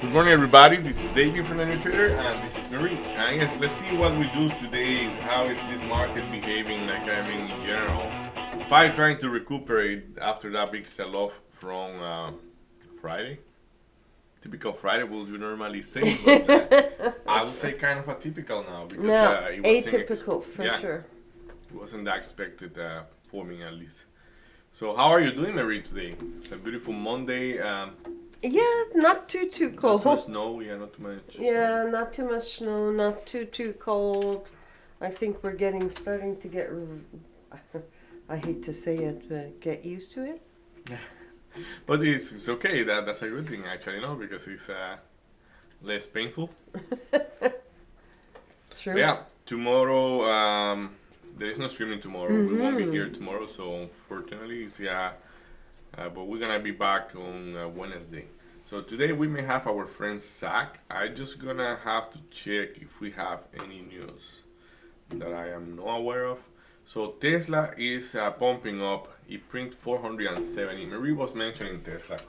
Good morning, everybody. This is David from the New Trader, and this is Marie. And yes, let's see what we do today. How is this market behaving? In general, SPY trying to recuperate after that big sell-off from Friday. Typical Friday, would you normally say? But I would say kind of atypical now because No, it wasn't atypical for sure. it wasn't that expected for me at least. So how are you doing, Marie, today? It's a beautiful Monday. Yeah, not too Not too cold. snow, yeah, not too much. Yeah, not too much snow, not too cold. I think we're starting to get. I hate to say it, but get used to it. But it's okay. That's a good thing actually, no, because it's less painful. True. But yeah, tomorrow there is no streaming tomorrow. We won't be here tomorrow, so unfortunately, it's, yeah. But we're gonna be back on Wednesday. So today we may have our friend Zach. I just gonna have to check if we have any news that I am not aware of. So Tesla is pumping up. It print 470. Marie was mentioning Tesla.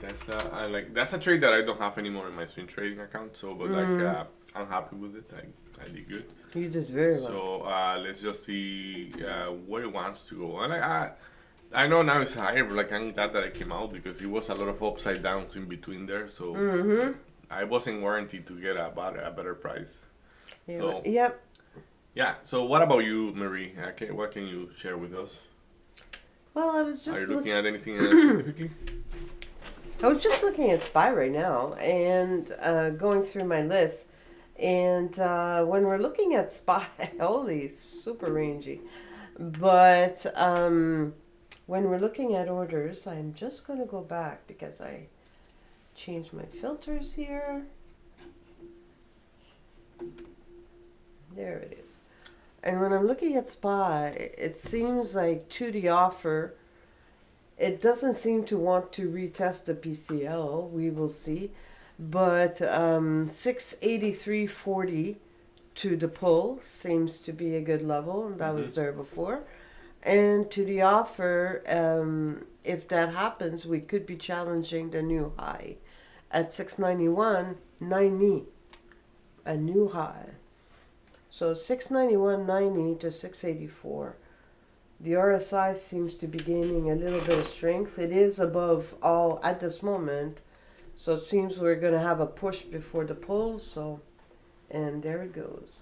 Tesla, I like that's a trade that I don't have anymore in my swing trading account. So, but I'm happy with it. I did good. You did very well. So let's just see where it wants to go. And I know now it's higher, but like I'm glad that I came out because it was a lot of upside downs in between there. So I wasn't warranted to get a better price. So Yep. yeah. So what about you, Marie? What can you share with us? Well, I was Are just you looking at anything specifically? I was just looking at SPY right now and going through my list. And when we're looking at SPY, holy, super rangy. But when we're looking at orders, I'm just going to go back because I changed my filters here. There it is. And when I'm looking at SPY, it seems like to the offer, it doesn't seem to want to retest the PCL. We will see. But 683.40 to the pull seems to be a good level, and that was there before. And to the offer, if that happens, we could be challenging the new high at 691.90, a new high. So 691.90 to 684. The RSI seems to be gaining a little bit of strength. It is above all at this moment. So it seems we're going to have a push before the pull. So, and there it goes.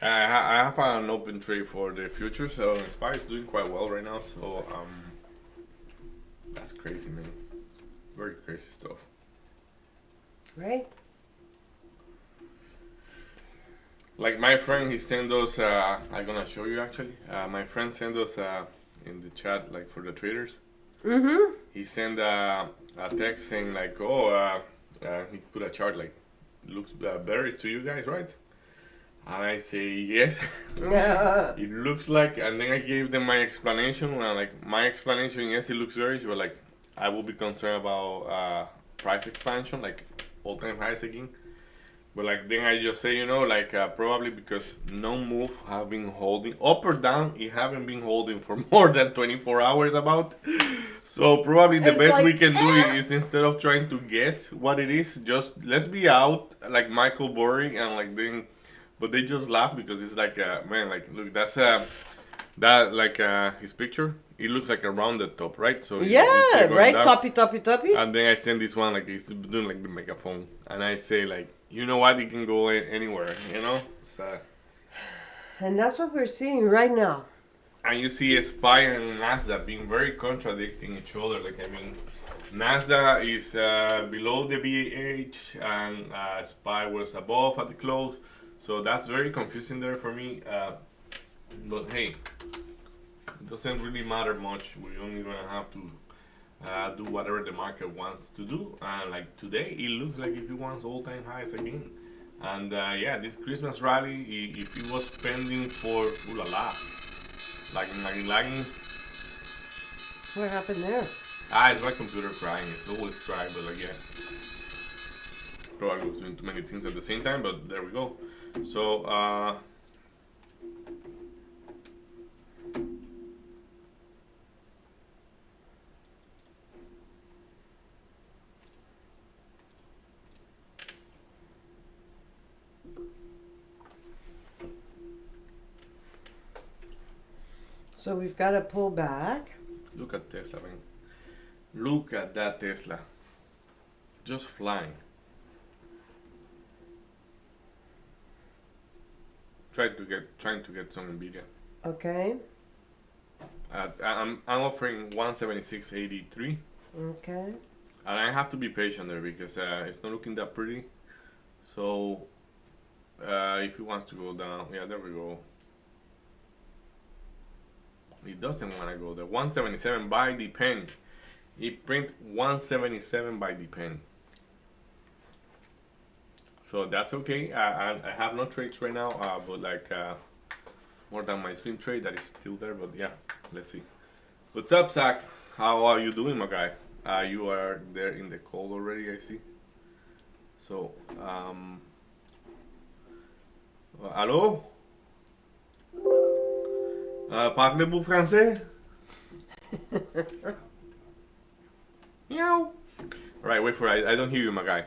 I have an open trade for the future, so SPY is doing quite well right now. So that's crazy, man. Very crazy stuff. Right? Like my friend, he sent us. I'm gonna show you actually. My friend sent us in the chat, like for the traders. He sent a text saying like, "Oh, he put a chart like, looks better to you guys, right?" And I say yes. It looks like, and then I gave them my explanation. And like my explanation, yes, it looks bearish, but like I will be concerned about price expansion, like all-time highs again. But like then I just say, like probably because no move have been holding up or down, it haven't been holding for more than 24 hours about. So probably the It's best like, we can do is instead of trying to guess what it is, just let's be out like Michael Burry and like then, but they just laugh because it's like man, like look, that's that like his picture. It looks like a rounded top, right? So Yeah, right? down. Toppy. And then I send this one like he's doing like the megaphone, and I say like, you know what, it can go anywhere, you know. So, And that's what we're seeing right now. and you see SPY and Nasdaq being very contradicting each other. Like I mean, Nasdaq is below the BH, and SPY was above at the close. So that's very confusing there for me. But hey, it doesn't really matter much. We're only gonna have to do whatever the market wants to do. And like today, it looks like if it wants all-time highs again. And yeah, this Christmas rally, if it was pending for ooh la la, lagging. What happened there? It's my computer crying. It's always crying, but like yeah, probably was doing too many things at the same time. But there we go. So So we've got to pull back. Look at Tesla, man. Look at that Tesla. Just flying. Trying to get some Nvidia. Okay. I'm offering 176.83, Okay. and I have to be patient there because it's not looking that pretty. So if he wants to go down, yeah, there we go. He doesn't want to go there. 177 by the penny. He print 177 by the penny. So that's okay. I have no trades right now, but like more than my swing trade that is still there. But yeah, let's see. What's up, Zach? How are you doing, my guy? You are there in the call already, I see. So, allô? Parlez-vous français? Meow. Alright, wait for it. I don't hear you, my guy.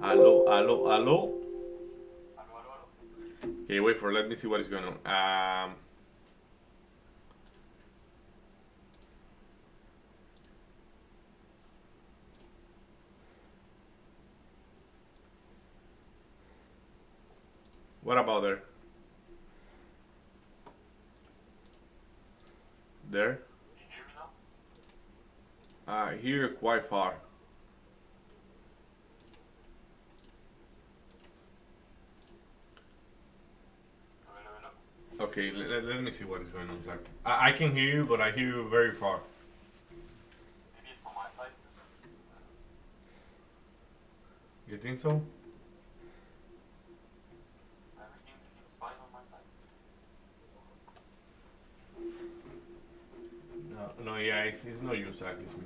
Aló, aló, aló. Okay, wait for it. Let me see what is going on. What about there? There? I hear you quite far. Okay, let me see what is going on, Zach. I can hear you, but I hear you very far. Maybe it's on my side. You think so? Everything seems fine on my side. No, yeah, it's not you, Zach, it's me.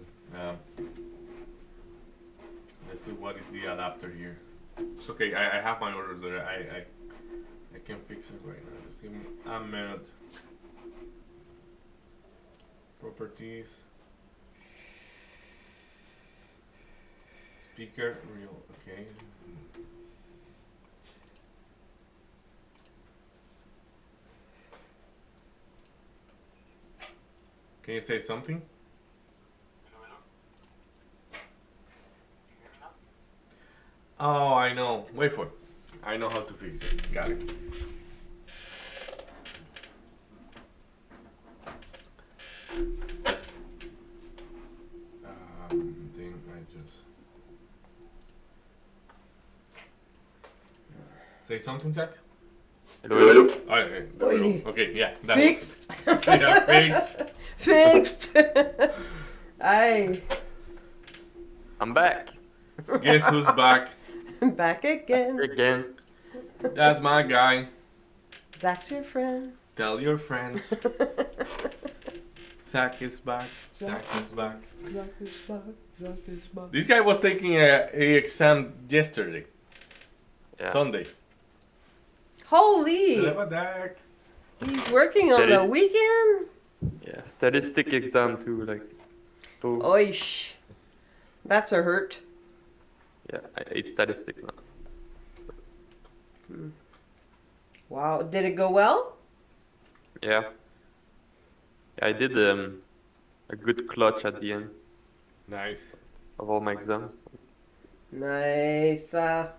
Let's see what is the adapter here. It's okay, I have my orders there. I can fix it right now. Just give me a minute. Properties. Speaker, real, okay. Can you say something? Hello, hello. Can you hear me now? Oh, I know. Wait for it. I know how to fix it. Got it. Then I just say something, Zach. Hello, hello. Oh, okay, there we Oi. go. Okay, yeah, that Fixed. was it. Yeah, fixed. Fixed. Aye. I'm back. Guess who's back? Back again. Again. That's my guy. Zach's your friend. Tell your friends. Zach is back. Zach is back. Zach is back. Zach is back. This guy was taking a exam yesterday, Yeah. Sunday. Holy! Zach. He's working on the Statis- weekend? Yeah. Statistic exam too, like. So, Oish. That's a hurt. yeah, it's statistic now. Wow. Did it go well? Yeah. I did a good clutch at the end Nice. of all my exams. Nice. So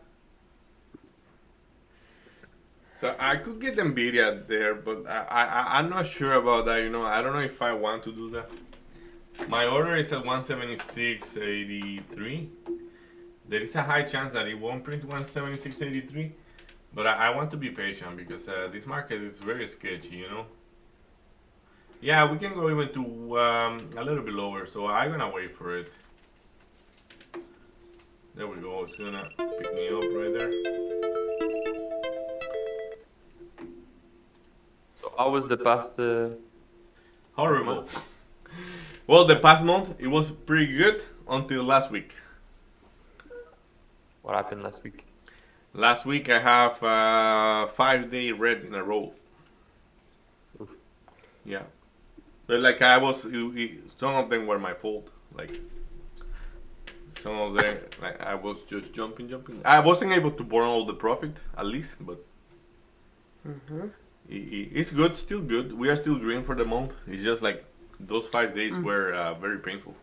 I could get Nvidia there, but I'm not sure about that. You know, I don't know if I want to do that. My order is at 176.83. There is a high chance that it won't print 176.83, but I want to be patient because this market is very sketchy. You know. Yeah, we can go even to a little bit lower, so I'm gonna wait for it. There we go. It's gonna pick me up right there. So how was the past? Horrible. Well, the past month it was pretty good until last week. What happened last week? Last week I have 5-day red in a row. Oof. Yeah, but like I was, some of them were my fault. Like some of them, like I was just jumping. I wasn't able to burn all the profit at least, but it's good, still good. We are still green for the month. It's just like those 5 days were very painful.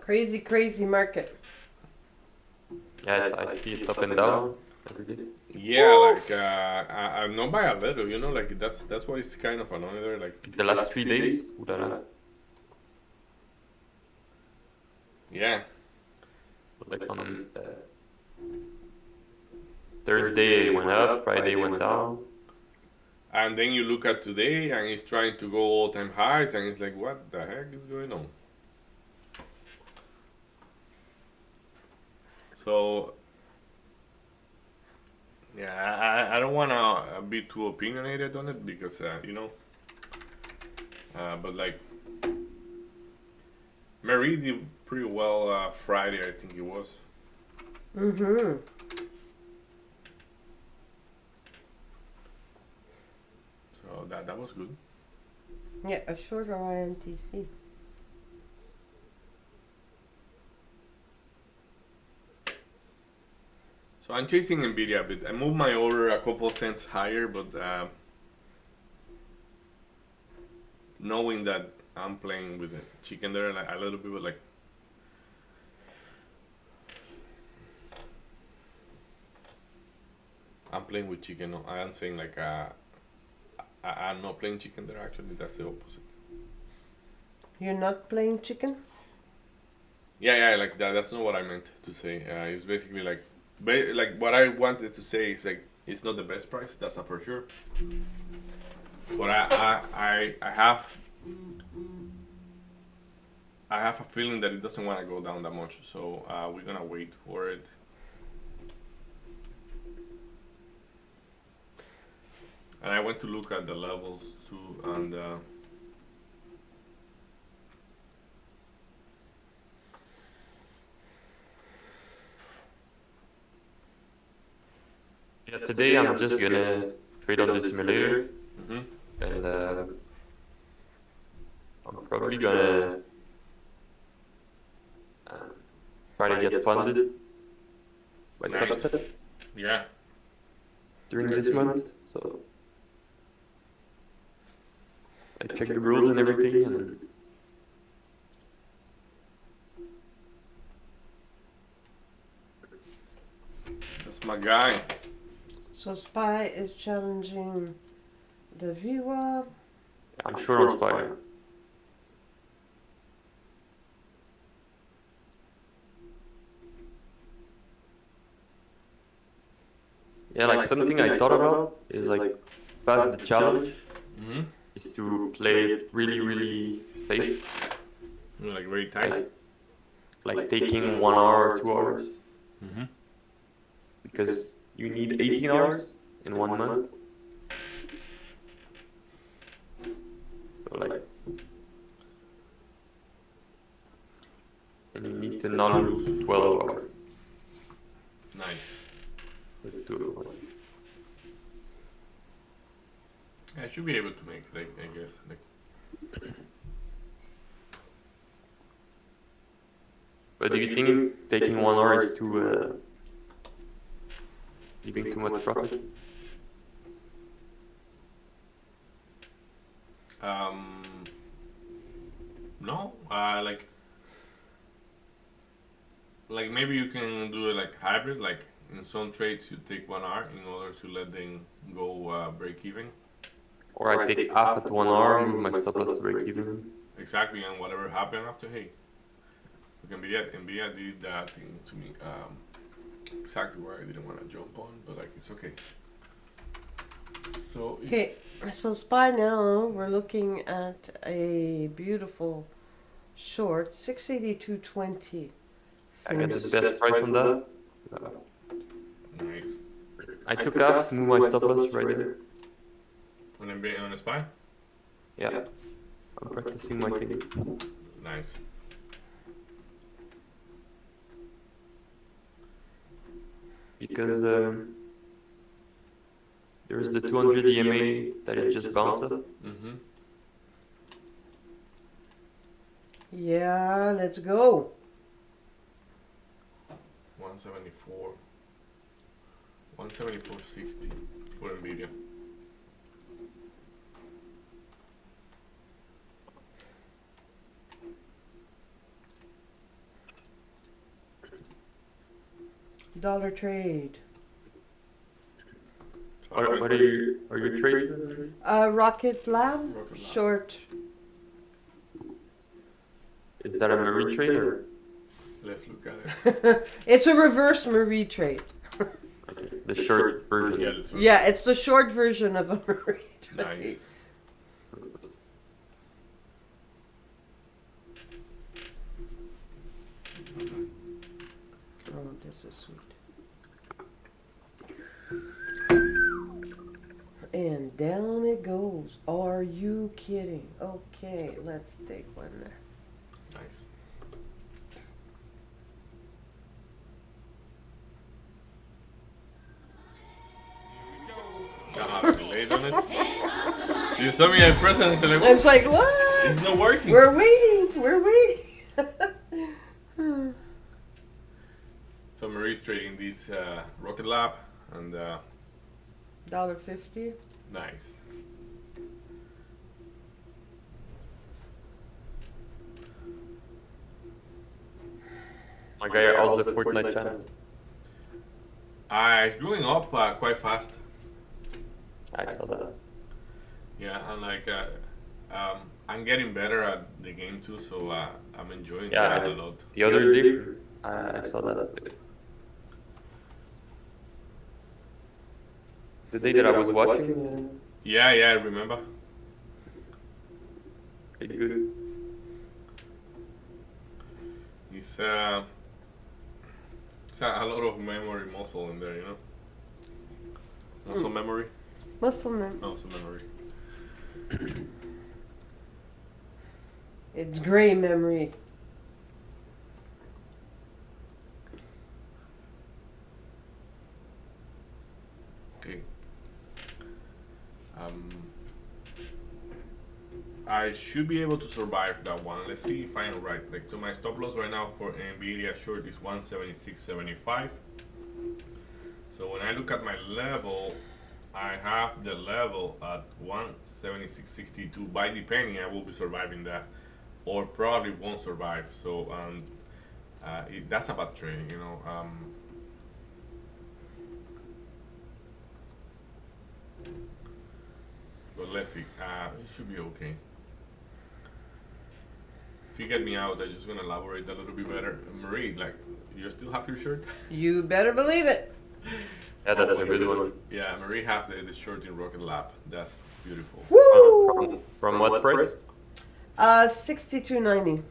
Crazy market. Yeah, I see it's up and down every day. Yeah, like I'm not by a little, you know, like that's why it's kind of annoying there. Like The last 3 days, ooh la la. yeah, Like on Thursday it went up, Friday went down. and then you look at today and it's trying to go all-time highs, and it's like, what the heck is going on? So yeah, I don't want to be too opinionated on it because you know, but like Marie did pretty well Friday, I think it was. Mm-hmm. So that was good. Yeah, a shorter INTC. So I'm chasing Nvidia a bit. I moved my order a couple cents higher, but knowing that I'm playing with the chicken there, like a little bit, but like I'm playing with chicken. No, I am saying like I'm not playing chicken there. Actually, that's the opposite. You're not playing chicken? Yeah, like that. That's not what I meant to say. It was basically like what I wanted to say is like it's not the best price. That's not for sure. But I have a feeling that it doesn't want to go down that much. So we're gonna wait for it. And I went to look at the levels too, and Yeah, today I'm just gonna trade on the simulator, mhm. and I'm probably gonna try to get funded by Nice. Topstep Yeah, during this month. So I check the rules and everything, and that's my guy. So Spy is challenging the VWAP. I'm sure on Spire. Yeah, like something I thought about is like pass the challenge Mm-hmm. is to play it really safe, Like very tight. like taking 1 hour or 2 hours, Mm-hmm. because you need 18 hours in 1 month. So like, and you need to not lose 12 hours. Nice. to do it. I should be able to make it, I guess. Like, But do you think taking 1 hour is too leaving too much profit? no, like maybe you can do it like hybrid. Like in some trades, you take 1 hour in order to let them go break even. Or I take half at 1 hour, move my stop loss to break even. Exactly, and whatever happened after, hey, look, Nvidia did that thing to me. Exactly where I didn't want to jump on, but like it's okay. So Okay, so Spy now we're looking at a beautiful short 682.20. I got the best price on that. nice. I took half, move my stop loss right there. On a spy, Yeah, I'm practicing my thing. nice. Because there's the 200 EMA that it just bounced up. Mm-hmm. Yeah, let's go. 174. 174.60 for Nvidia. Dollar trade. What are you trading? Rocket Lab. Rocket Lab. Short. Is that a Marie trade or? Let's look at it. It's a reverse Marie trade. Okay, the short version. Yeah, let's look. Yeah, it's the short version of a Marie trade. Nice. Oh, this is sweet. And down it goes. Are you kidding? Okay, let's take one there. Nice. Late on it. You saw me at present and I was like, what? it's not working. We're waiting. We're waiting. So Marie's trading these Rocket Lab and $1.50. nice. My guy also Fortnite channel. It's growing up quite fast. I saw that. Yeah, and like I'm getting better at the game too, so I'm enjoying Yeah, that a lot. The other day, I saw that. The day that I was watching, Yeah, I remember. pretty good. It's a lot of memory muscle in there, you know. Muscle memory. Muscle man. Muscle memory. It's gray memory. Okay. I should be able to survive that one. Let's see if I am right. Like, to my stop loss right now for Nvidia short is 176.75. So when I look at my level, I have the level at 176.62. By the penny, I will be surviving that, or probably won't survive. So that's a bad trading, you know. But let's see. It should be okay. If you get me out, I'm just gonna elaborate a little bit better. Marie, like, you still have your shirt? You better believe it. Yeah, that's a good one. Yeah, Marie have the shirt in Rocket Lab. That's beautiful. Woo! From what price? 62.90.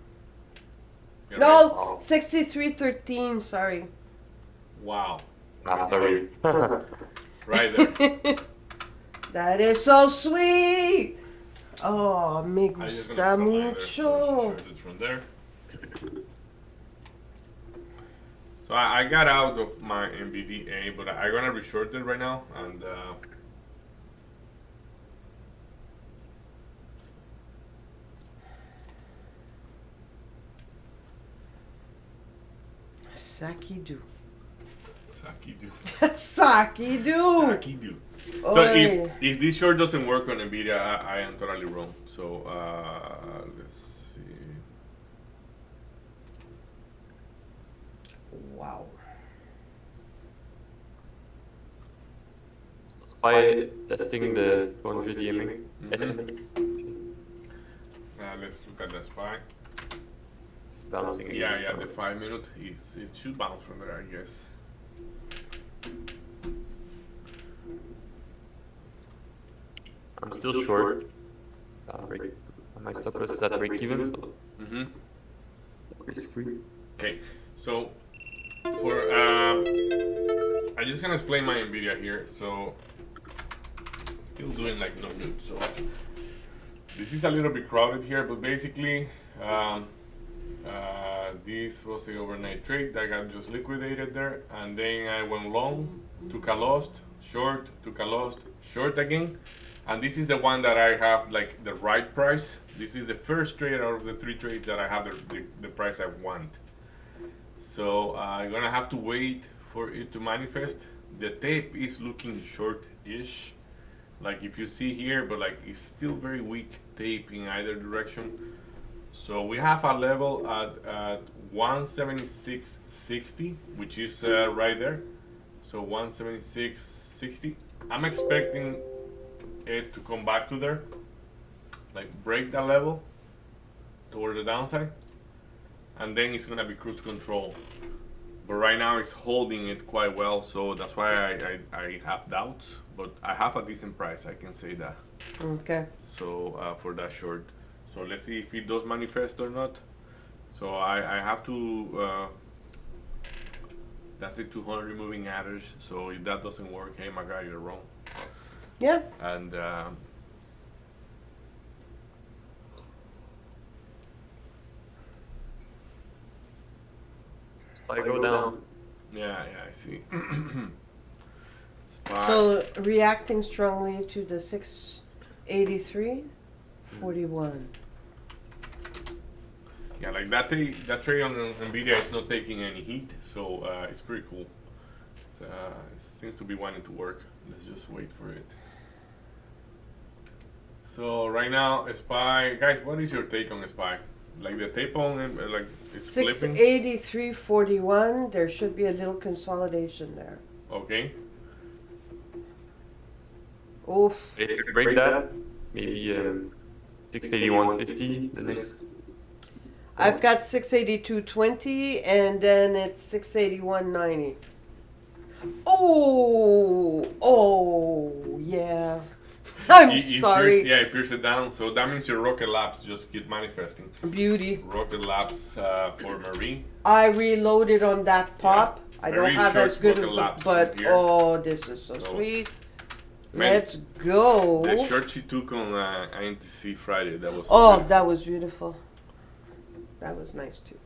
Yeah, No, 63.13. Sorry. Wow. Ah, sorry. Right there. That is so sweet. Oh, me I just gusta gonna put mine there, so mucho. she showed it from there. So I got out of my NVDA, but I'm gonna reshort it right now, and Saki-do. Saki-do. Saki-do. Saki-do. So Oy. if this short doesn't work on Nvidia, I am totally wrong. So let's see. Wow. By testing the 200 EMA estimate. Let's look at the SPY. Bouncing again. Yeah, the 5 minute it should bounce from there, I guess. I'm still short. My stop loss is at break even, so risk free. Okay, so for I'm just gonna explain my Nvidia here. So still doing like no good. So this is a little bit crowded here, but basically this was the overnight trade that got just liquidated there, and then I went long, took a loss, short, took a loss, short again, And this is the one that I have like the right price. This is the first trade out of the 3 trades that I have the price I want. So I'm gonna have to wait for it to manifest. The tape is looking short-ish, like if you see here, but like it's still very weak tape in either direction. So we have a level at 176.60, which is right there. So 176.60. I'm expecting it to come back to there, like break that level toward the downside, and then it's gonna be cruise control. But right now it's holding it quite well, so that's why I have doubts. But I have a decent price, I can say that. Okay. So for that short, so let's see if it does manifest or not. So I have to. That's the 200 moving average. So if that doesn't work, hey my guy, you're wrong. Yeah. And I go down. yeah, I see. Spot. So reacting strongly to the 683.41. Yeah, like that trade on Nvidia is not taking any heat, so it's pretty cool. It seems to be wanting to work. Let's just wait for it. So right now, SPY, guys, what is your take on SPY? Like the tape on like it's flipping. 683.41. There should be a little consolidation there. Okay. Oof. If you break that, maybe 681.50 the next. I've got 682.20 and then it's 681.90. Oh, yeah. I'm sorry. It pierced it down. So that means your Rocket Labs just keep manifesting. Beauty. Rocket Labs for Marine. I reloaded on that pop. Yeah. I Very don't have as short good Rocket as Labs but here. oh, this is so sweet. Man, Let's go. The short she took on INTC Friday, that was Oh, beautiful. that was beautiful. That was nice too.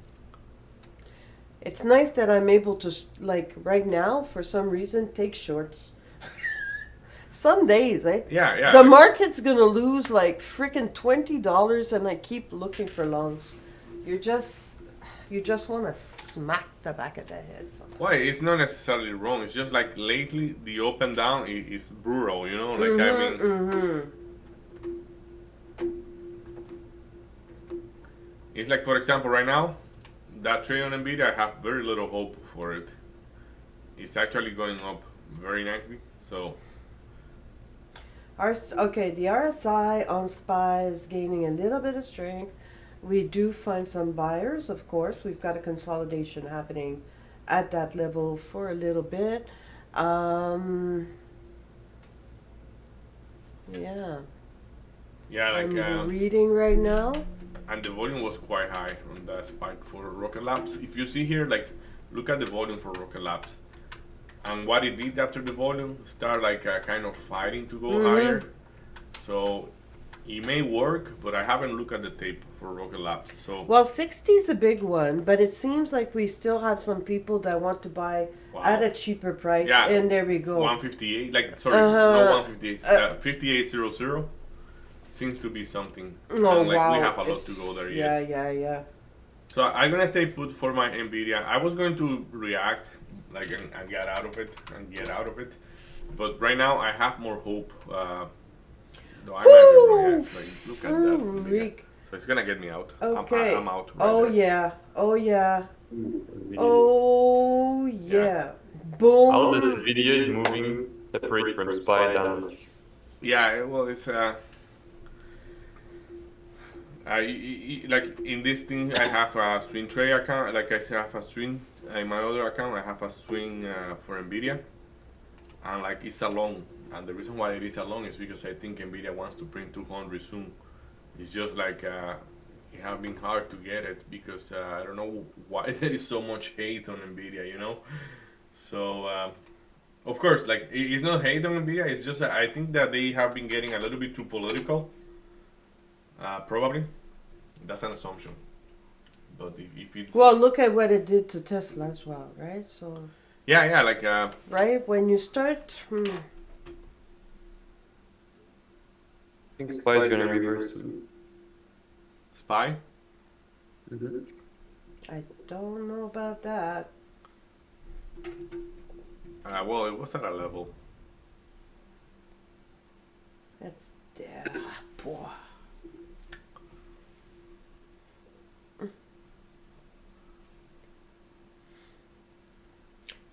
It's nice that I'm able to, like, right now, for some reason, take shorts. Some days, eh? Yeah. The market's gonna lose like freaking $20 and I keep looking for longs. You just wanna smack the back of the head. Sometimes. Well, it's not necessarily wrong. It's just like lately the up and down is brutal, you know? Like, I mean, it's like, for example, right now, that trade on Nvidia, I have very little hope for it. It's actually going up very nicely, so. Okay, the RSI on SPY is gaining a little bit of strength. We do find some buyers, of course. We've got a consolidation happening at that level for a little bit. Yeah. Yeah, like, I'm reading right now. and the volume was quite high on that spike for Rocket Labs. If you see here, like, look at the volume for Rocket Labs. And what it did after the volume, start like kind of fighting to go higher. So it may work, but I haven't looked at the tape for Rocket Labs. So Well, 60 is a big one, but it seems like we still have some people that want to buy Wow. at a cheaper price. Yeah. And there we go. 158, like, sorry, no 158, 5800 seems to be something. Oh, And, like, wow. we have a lot to go there yet. Yeah. So I'm gonna stay put for my Nvidia. I was going to react, like, and get out of it, but right now I have more hope. No, I might be wrong. Yes, like, look at that. Nvidia. Freak. So it's gonna get me out. Okay. I'm out. Right Oh there. yeah. Oh yeah. Video. Oh yeah. Boom. How the video is moving separate from SPY down. Yeah. Well, it's like in this thing, I have a swing trade account. Like I have a swing in my other account. I have a swing for Nvidia, and like it's a long. And the reason why it is a long is because I think Nvidia wants to print 200 soon. It's just like it has been hard to get it because I don't know why there is so much hate on Nvidia. You know, so. Of course, like it's not hate on Nvidia. It's just I think that they have been getting a little bit too political. Probably, that's an assumption. But if it's Well, look at what it did to Tesla as well, right? So yeah, like right when you start. think SPY is gonna reverse too. SPY? Mm-hmm. I don't know about that. Well, it was at a level. It's boy.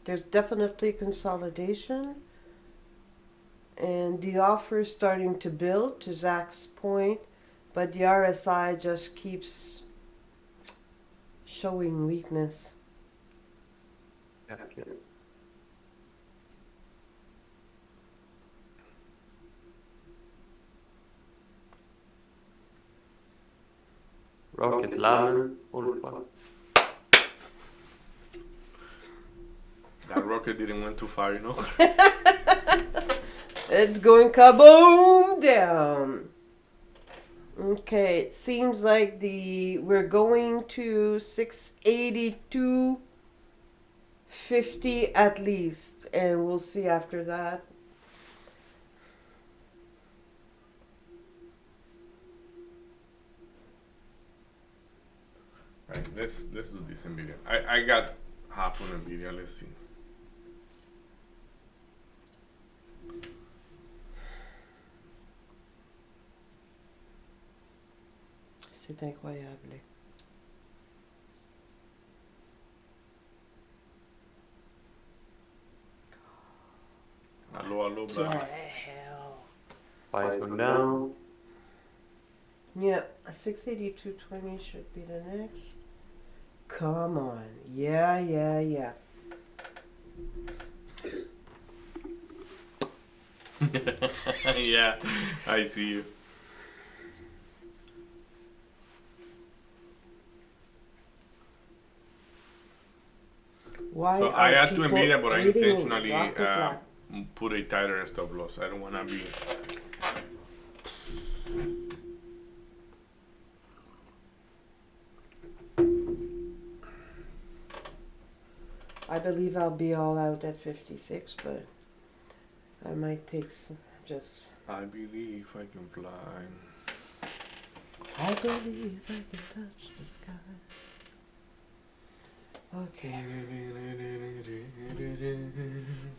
There's definitely consolidation, and the offer is starting to build, to Zach's point, but the RSI just keeps showing weakness. Yeah, okay. Rocket ladder, all fun. That rocket didn't went too far, you know. It's going kaboom down. Okay, it seems like we're going to 682.50 at least, and we'll see after that. Right, let's do this Nvidia. I got half on Nvidia. Let's see. C'est incroyable. Allo, The blast. hell. SPY is going down. Yeah, a 682.20 should be the next. Come on. Yeah. Yeah, I see you. Why So I are add to people Nvidia, but I eating intentionally rocket lab? put a tighter stop loss. I don't wanna be. I believe I'll be all out at 56, but I might take just. I believe I can fly. I believe I can touch the sky. Okay.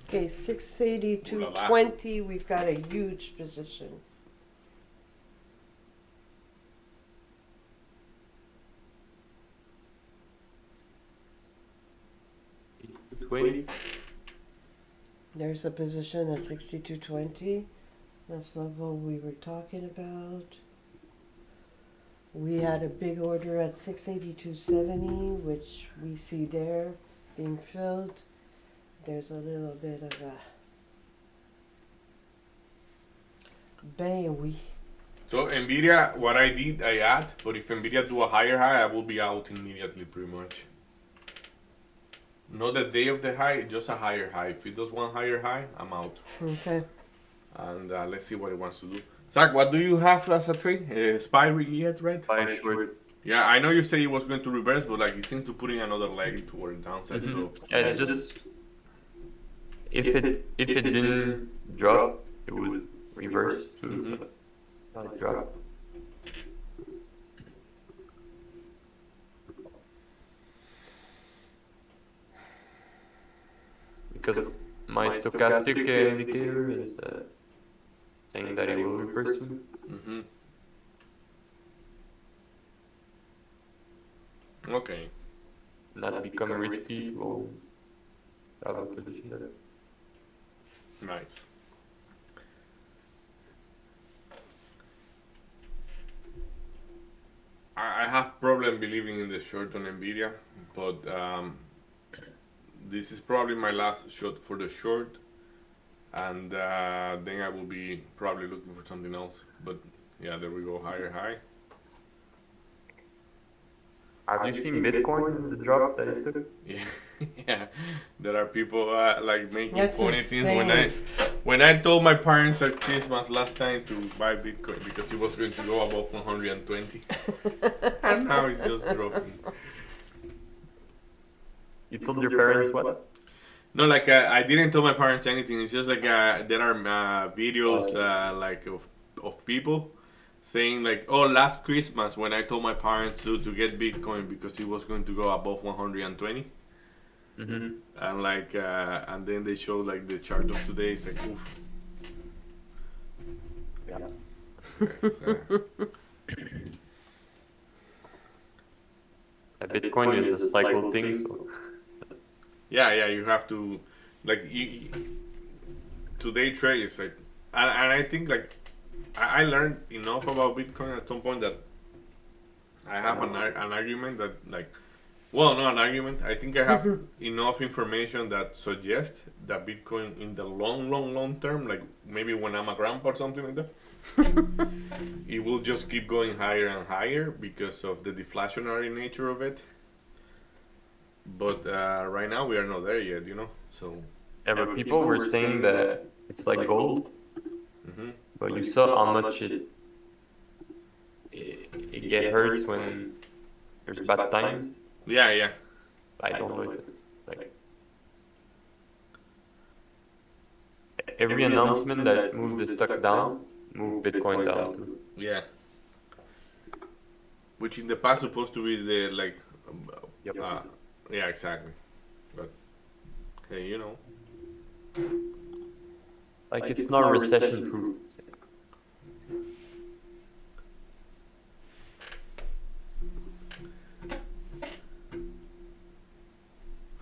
Okay, 682.20. We've got a huge position. $20. There's a position at 62.20. That's the level we were talking about. We had a big order at 682.70, which we see there being filled. There's a little bit of a ben oui. So Nvidia, what I did, I add. But if Nvidia do a higher high, I will be out immediately, pretty much. Not the day of the high, just a higher high. If it does one higher high, I'm out. Okay. And let's see what it wants to do. Zach, what do you have as a trade? SPY yet, right? SPY short. Yeah, I know you say it was going to reverse, but like it seems to putting another leg toward the downside. So Yeah, it's just if it didn't drop, it would reverse to not drop. Because my stochastic indicator is saying that it will reverse soon. Okay. Not become risky or have a position there. Nice. I have problem believing in the short on Nvidia, but this is probably my last shot for the short, and then I will be probably looking for something else. But yeah, there we go, higher high. Have you seen Bitcoin, the drop that it took? Yeah, yeah. There are people like making That's funny insane. things. When I told my parents at Christmas last time to buy Bitcoin because it was going to go above 120, and now it's just dropping. You told your parents what? No, like I didn't tell my parents anything. It's just like there are videos like of people saying like, "Oh, last Christmas when I told my parents to get Bitcoin because it was going to go above 120." Mm-hmm. And like and then they show like the chart of today. It's like, oof. Yeah. It's, Bitcoin is a cycle thing, so yeah, you have to like today trade is like, and I think like I learned enough about Bitcoin at some point that I have an argument that like, well, not an argument. I think I have enough information that suggests that Bitcoin in the long term, like maybe when I'm a grandpa or something like that, it will just keep going higher and higher because of the deflationary nature of it. But right now we are not there yet, So. yeah, but people were saying that it's like gold, Hmm. but you saw how much it get hurts when there's bad times. Yeah. I don't know if like every announcement that moved the stock down moved Bitcoin down too. Yeah. Which in the past supposed to be the like, Yep. yeah, exactly. But hey, Like it's not recession proof.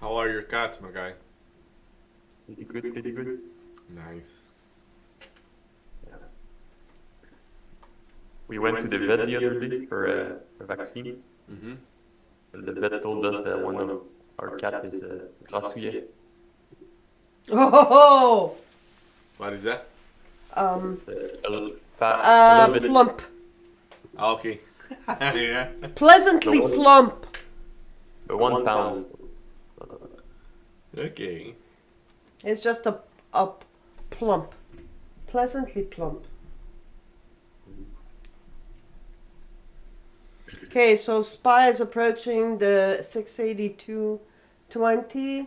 how are your cats, my guy? Pretty good, pretty good. Nice. We went to the vet the other day for a vaccine, Mm-hmm. and the vet told us that one of our cat is a grassouillet. Oh, What is that? A little fat, a little bit. plump, Ah, okay. Yeah. pleasantly No. plump. But 1 pound. Okay. It's just a plump, pleasantly plump. Okay, so SPY is approaching the 682.20.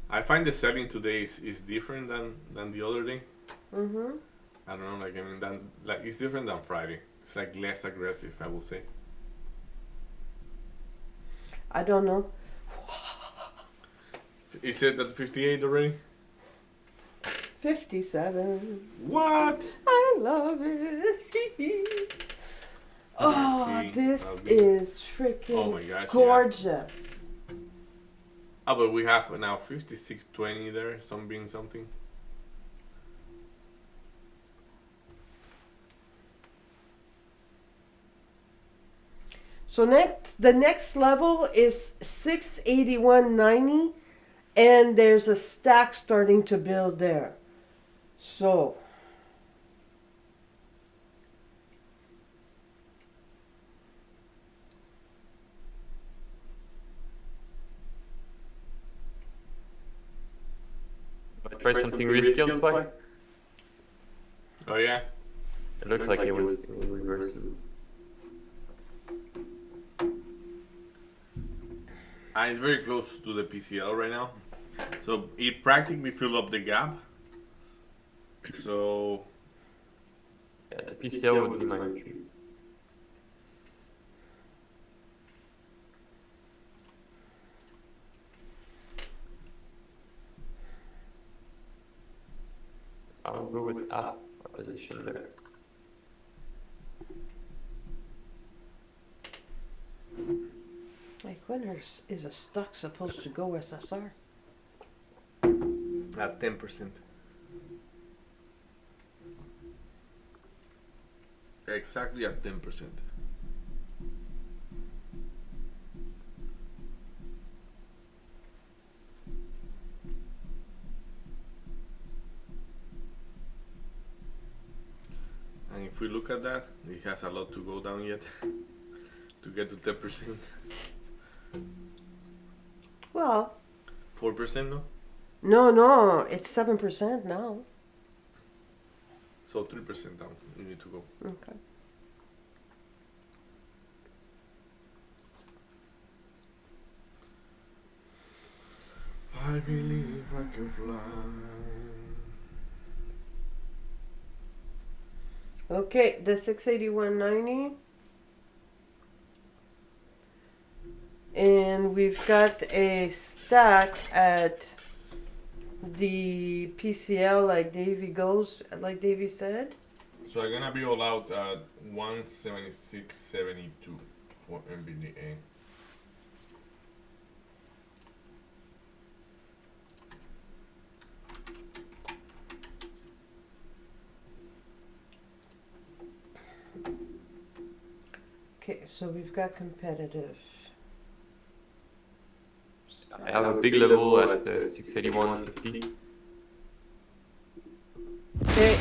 I find the selling today is different than the other day. Mm-hmm. I don't know, like I mean, like it's different than Friday. It's like less aggressive, I will say. I don't know. Is it at 58 already? 57. What? I love it. Oh, Okay, this I'll be- is freaking Oh my gosh, yeah. gorgeous. Ah, but we have now 56.20 there, some being something. So the next level is 681.90, and there's a stack starting to build there. So Try something risky on SPY. Oh yeah. It looks like it was reversed. It's very close to the PCL right now, so it practically filled up the gap. So Yeah, the PCL would be my entry. I'll go with a position there. like, when is a stock supposed to go SSR? at 10%. Exactly at 10%. And if we look at that, it has a lot to go down yet to get to 10%. Well, 4%, no? no, it's 7% now. So 3% down. You need to go. Okay. I believe I can fly. Okay, the 681.90. And we've got a stack at the PCL like Davey said. So I'm gonna be all out at 176.72 for MBDA. Okay, so we've got competitive. I have a big level at 681.50. Okay.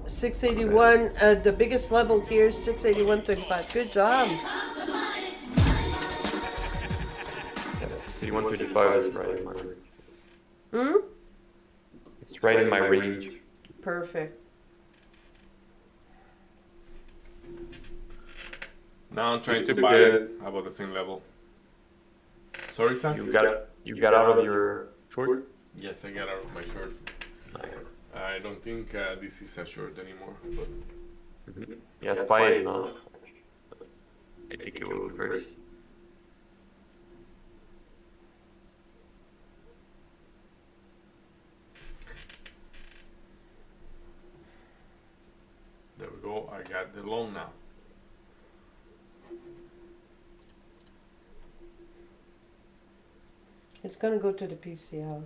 681, the biggest level here is 681.35. Good job. Yeah, 681.35 is right in my range. Hmm? It's right in my range. Perfect. Now I'm trying to took buy a- about the same level. Sorry, Sam? You got out of your short? Yes, I got out of my short. Nice. I don't think this is a short anymore. But Yeah, SPY is not. I think it will reverse. there we go. I got the long now. It's gonna go to the PCL.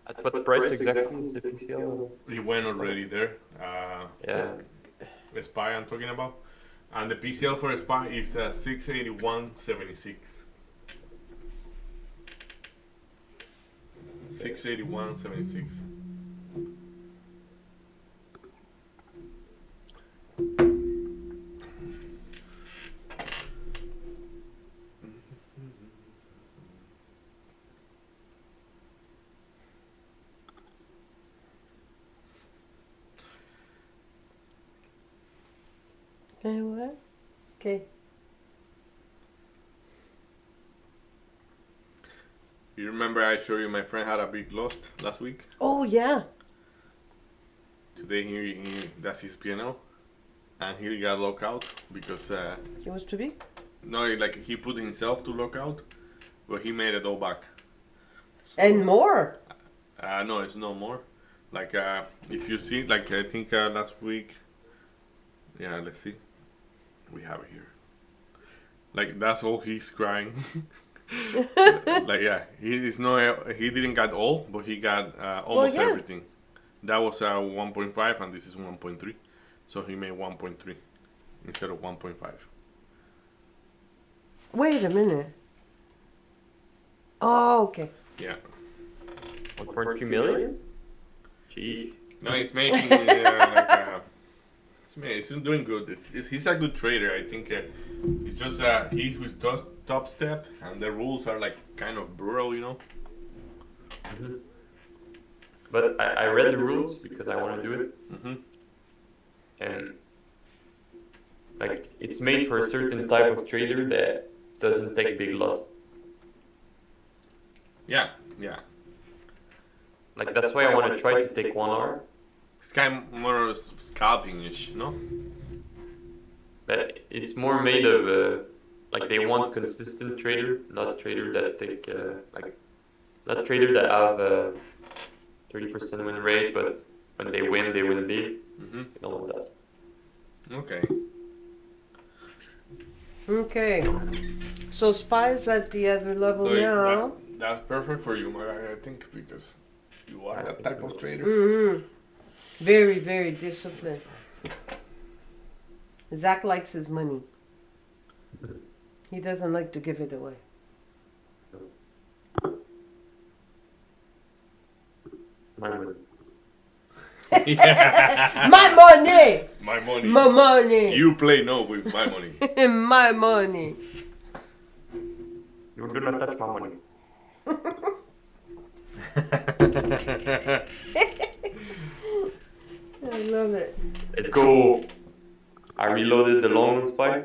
At what price exactly is the PCL? It went already there. Yeah. The SPY I'm talking about. And the PCL for SPY is 681.76. 681.76. Okay, what? Okay. You remember I showed you my friend had a big loss last week? Oh, yeah. Today that's his PNL, and he got locked out because It was too big? no, like he put himself to lock out, but he made it all back. So, And more. no, it's no more. Like if you see, like I think last week. Yeah, let's see. We have it here. Like that's all he's crying. Like yeah, he didn't get all, but he got almost yeah. everything. That was 1.5 and this is 1.3, so he made 1.3 instead of 1.5. Wait a minute. Oh, okay. Yeah. 1.2 million? Jeez. No, he's making like he's doing good. He's a good trader. I think it's just he's with Top Step and the rules are like kind of brutal, you know. But I read the rules because I want to do it. Mm-hmm. And like it's made for a certain type of trader that doesn't take big loss. Yeah, yeah. Like that's why I want to try to take 1 hour. It's kind of more scalping-ish, no? But it's more made of like they want consistent trader, not trader that take like not trader that have 30% win rate, but when they win big. Mm-hmm. I don't want that. Okay. Okay. So Spy's at the other level So now. that's perfect for you, Mariah, I think, because you are that type of trader. Mm-hmm. Very, very disciplined. Zach likes his money. He doesn't like to give it away. My money. Yeah. My money! My money. My money! You play no with my money. My money! You do not touch my money. I love it. Let's go. I reloaded the long SPY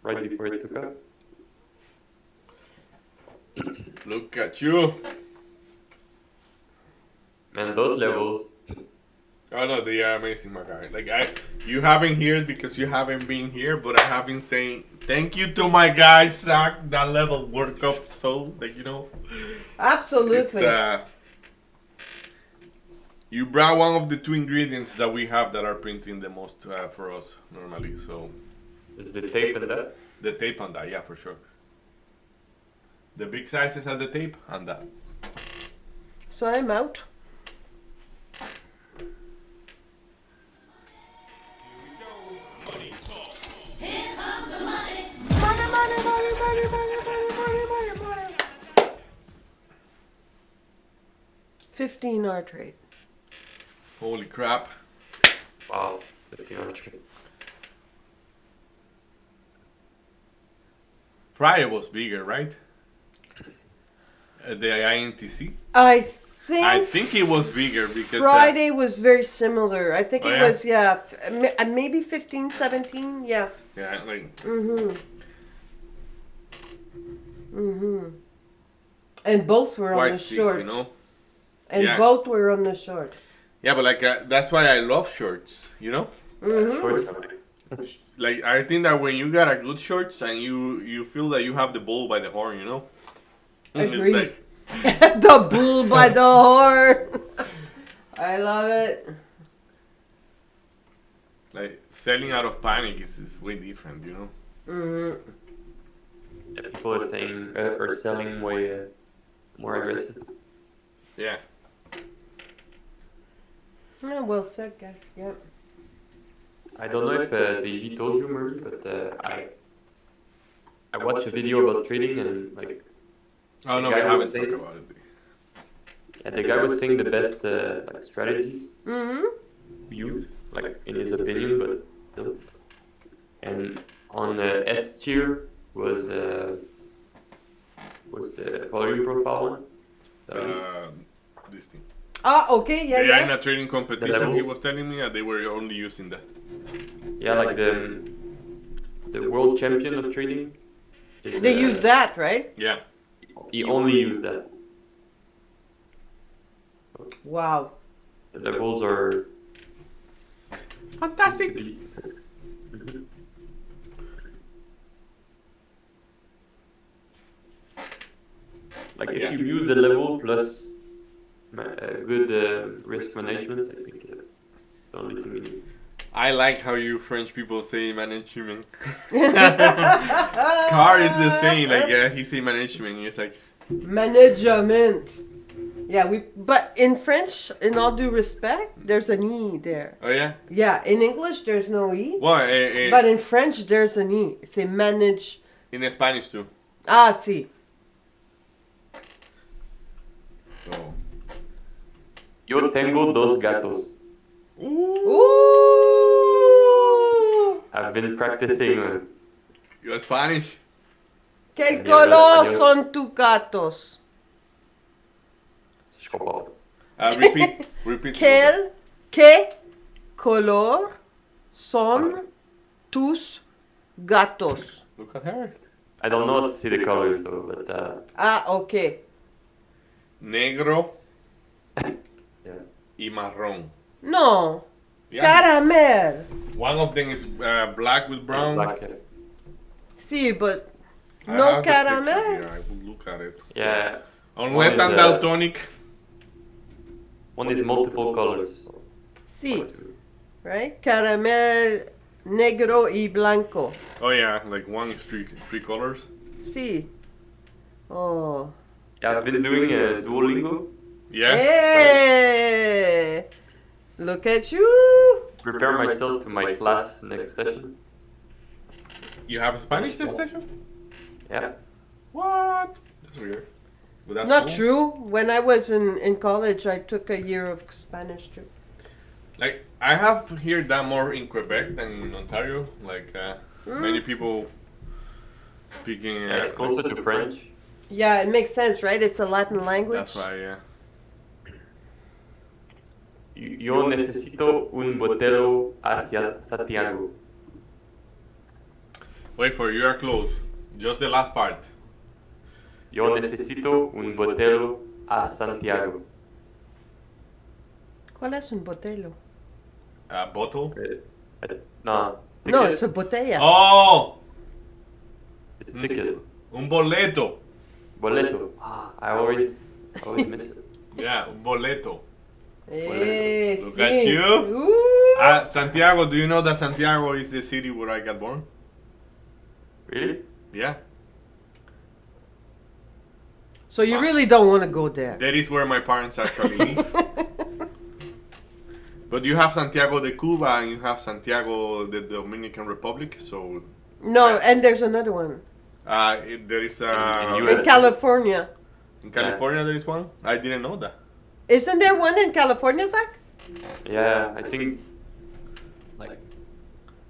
right before it took up. Look at you. Man, those levels, Oh no, they are amazing, my guy. Like you haven't heard because you haven't been here, but I have been saying thank you to my guys, Zach. That level work up so like Absolutely. it's you brought one of the two ingredients that we have that are printing the most for us normally. So Is the tape and that? the tape and that, yeah, for sure. The big sizes are the tape and that. So I'm out. Money. 15 hour trade. Holy crap! Wow, 15 trade. Friday was bigger, right? The INTC. I think it was bigger because Friday was very similar. I think Oh, it yeah? was maybe 15, 17. Yeah. yeah, like And both were on quite the thick, short. And Yeah. both were on the short. Yeah, but like that's why I love shorts. Shorts are big. Like I think that when you got a good shorts and you feel that you have the bull by the horn, Agreed. It's like The bull by the horn. I love it. like selling out of panic is way different, Mm-hmm. Yeah, people are saying or selling way more aggressive. Yeah. Yeah, well said, guys. Yep. I don't know if they told you, Murray, but I watched a video about trading and like Oh no, The we guy haven't was saying- talked about it. yeah, the guy was saying the best like strategies Mm-hmm. to use, like in his opinion, but still. And on S tier was the volume profile one. This thing. Ah, okay, yeah, They are in yeah. a trading competition. levels? He was telling me that they were only using that. Yeah, like the world champion of trading. Is, They use that, right? Yeah. He only used that. Wow. The levels are Fantastic. Mhm. Like if you use the level plus good risk management, I think the only thing you need. I like how you French people say management. Car is the same. Like he say management. It's like Management. Yeah, but in French, in all due respect, there's an E there. oh yeah. Yeah, in English, there's no E. Well, But in French, there's an E. Say manage. in Spanish too. Ah, sí. So. Yo tengo dos gatos. Ooh! I've been practicing. You are Spanish. ¿Qué Español, color español. son tus gatos? Je comprends pas. Repeat. Repeat. ¿Qué color son tus gatos? Look at her. I don't know how to see the colors though, but Ah, okay. Negro yeah. y marrón. No. Yeah. Caramel. One of them is black with brown. Black, Sí, but I no have the picture caramel. here, I will look at it. yeah. Unless One I'm is, daltonic. One is multiple colors. So Sí, right? Caramel, negro y blanco. Oh yeah, like one is three colors. Sí. Oh. Yeah, I've been doing Duolingo. Yeah. Hey! Look at you! Prepare myself to my class next session. You have a Spanish next session? Yeah. What? That's weird. But that's Not cool. true. When I was in college, I took a year of Spanish too. Like I have heard that more in Quebec than in Ontario. Like many people speaking. Yeah, it's closer to French. Yeah, it makes sense, right? It's a Latin language. That's why, yeah. Yo necesito un botero hacia Santiago. Wait for you are close. Just the last part. Yo necesito un botero a Santiago. ¿Cuál es un botelo? A bottle? No. No, Ticket? it's a botella. Oh! It's ticket. Un boleto. Boleto. I always miss it. Yeah, un boleto. Hey, Look see. at you. Ooh. Santiago, do you know that Santiago is the city where I got born? Really? Yeah. So you really don't want to go there. That is where my parents actually live. But you have Santiago de Cuba and you have Santiago de Dominican Republic, so No, and there's another one. there is In In California. in California there is one. I didn't know that. Isn't there one in California, Zach? Yeah, I think like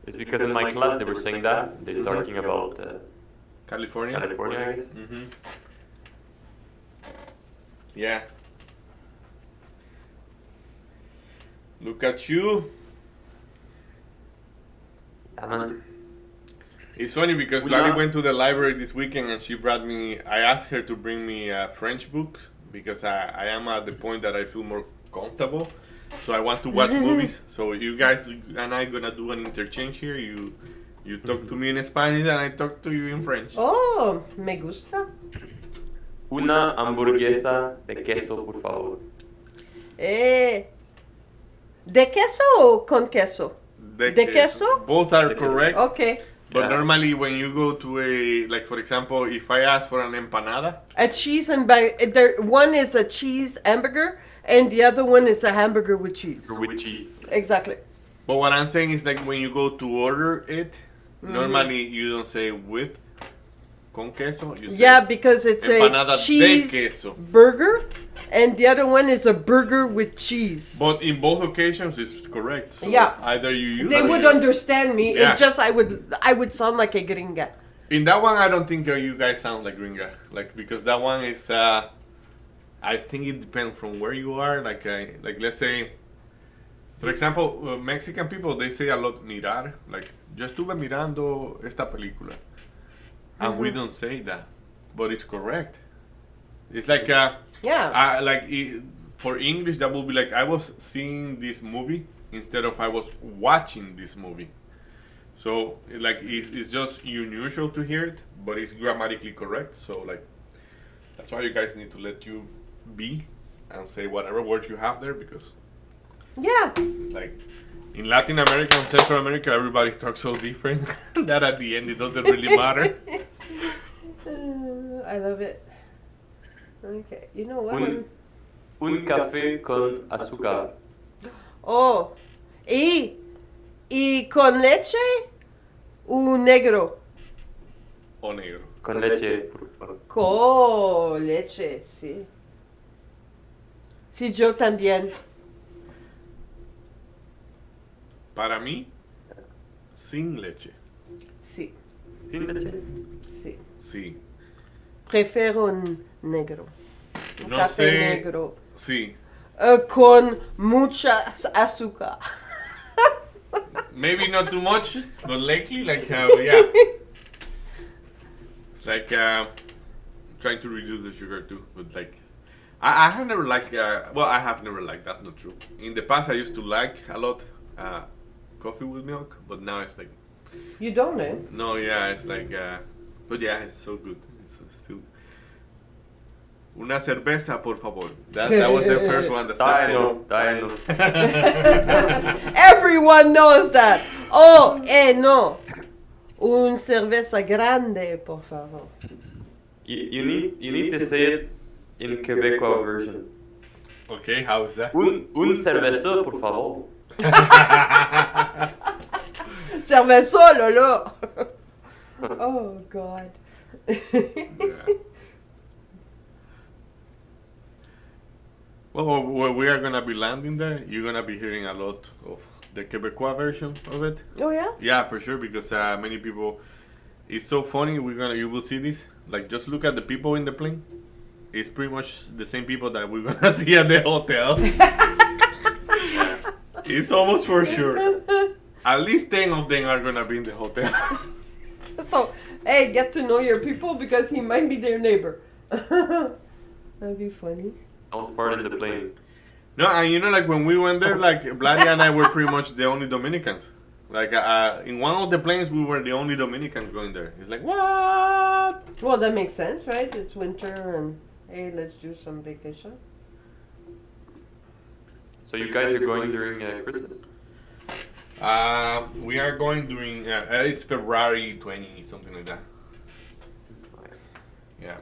it's because in my class they were saying that they're talking about California. California, I guess. Mm-hmm. Yeah. Look at you. Yeah, man. It's funny because We Lali not- went to the library this weekend and she brought me. I asked her to bring me French books because I am at the point that I feel more comfortable. So I want to watch movies. So you guys and I gonna do an interchange here. You talk to me in Spanish and I talk to you in French. Oh, me gusta. Una hamburguesa de queso, por favor. ¿De queso o con queso? ¿De queso? Both are De queso. correct. Okay. But Yeah. normally when you go to a, like for example, if I ask for an empanada, A cheese and there. One is a cheese hamburger, and the other one is a hamburger with cheese. With cheese. Exactly. but what I'm saying is like when you go to order it, normally you don't say with con queso, you say Yeah, because it's Empanada a de cheese queso. burger, and the other one is a burger with cheese. But in both occasions it's correct. So Yeah. either you use They would understand me. Yeah. It's just I would sound like a gringa. In that one I don't think you guys sound like gringa. Like because that one is I think it depends from where you are. Like let's say for example, Mexican people they say a lot mirar. Like yo estuve mirando esta película. And we don't say that. But it's correct. It's like Yeah. for English that would be like I was seeing this movie instead of I was watching this movie. So like it's just unusual to hear it, but it's grammatically correct. So like that's why you guys need to let you be and say whatever words you have there because Yeah. it's like in Latin America and Central America everybody talks so different that at the end it doesn't really matter. I love it. Okay. You know what? Un café con azúcar. Oh. Y con leche o negro. O negro. Con leche, por favor. Con leche, sí. Sí, yo también. Para mí, sin leche. Sí, ¿Sin leche? sí. Sí. Prefiero un negro. Un No café sé. negro. Sí. Con mucha azúcar. Maybe not too much, but lately, like, yeah. It's like trying to reduce the sugar too, but like, I have never liked, well, I have never liked, that's not true. In the past, I used to like a lot coffee with milk, but now it's like, You don't, eh? no, yeah, it's like, but yeah, it's so good. It's still. Una cerveza, por favor. That was the first one. The Taeno, taeno. Everyone knows that. Oh, no. Un cerveza grande, por favor. You need to say it in Quebecois version. Okay, how is that? Un cerveza, por favor. Cerveza, lolo. Oh, God. Yeah. Well, when we are gonna be landing there, you're gonna be hearing a lot of the Quebecois version of it. Oh, yeah? Yeah, for sure, because many people. It's so funny. You will see this. Like, just look at the people in the plane. It's pretty much the same people that we're gonna see at the hotel. It's almost for sure. At least 10 of them are gonna be in the hotel. So, hey, get to know your people because he might be their neighbor. That'd be funny. Don't fart in the plane. No, and you know, like when we went there, like Vladia and I were pretty much the only Dominicans. Like in one of the planes, we were the only Dominicans going there. It's like what? Well, that makes sense, right? It's winter and hey, let's do some vacation. So you guys are going during Christmas? We are going during it's February 20, something like that. Nice. Yeah.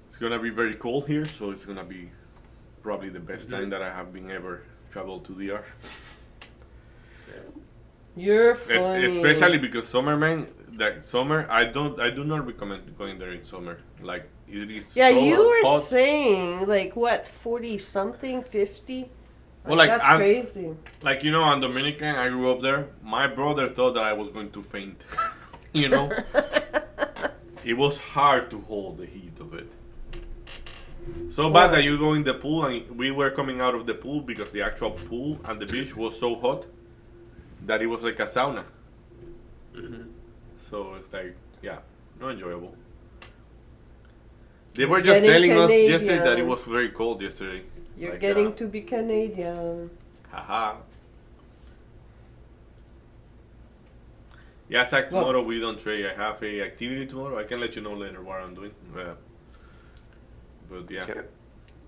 It's gonna be very cold here, so it's gonna be probably the best time that I have been ever traveled to DR. You're funny. Especially because summer, man. That summer, I do not recommend going there in summer. Like it is. Yeah, so you were hot. saying like what, 40 something, 50? Well, like, that's I'm- crazy. Like you know, I'm Dominican. I grew up there. My brother thought that I was going to faint. You know, it was hard to hold the heat of it. So bad that you go in the pool, and we were coming out of the pool because the actual pool and the beach was so hot that it was like a sauna. Mm-hmm. So it's like, yeah, not enjoyable. They were just Getting telling us yesterday that it Canadian. was very cold yesterday. You're Like, getting to be Canadian. Haha. Yeah, Zach, Well- tomorrow we don't trade. I have a activity tomorrow. I can let you know later what I'm doing. But yeah. Okay.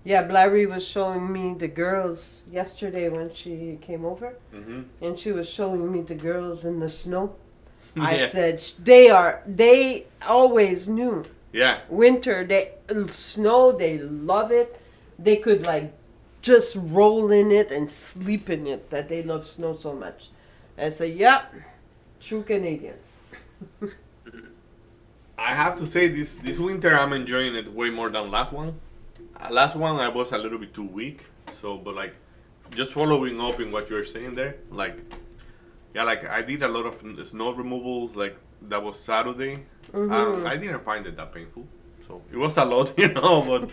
Yeah, Larry was showing me the girls yesterday when she came over, Mm-hmm. and she was showing me the girls in the snow. I Yeah. said they always knew Yeah. winter, snow, they love it. They could like just roll in it and sleep in it, that they love snow so much. I said, yep, true Canadians. I have to say this winter I'm enjoying it way more than last one. Last one I was a little bit too weak. So, but like, just following up in what you're saying there, like, yeah, like I did a lot of snow removals. Like that was Saturday. I didn't find it that painful. So it was a lot, you know. But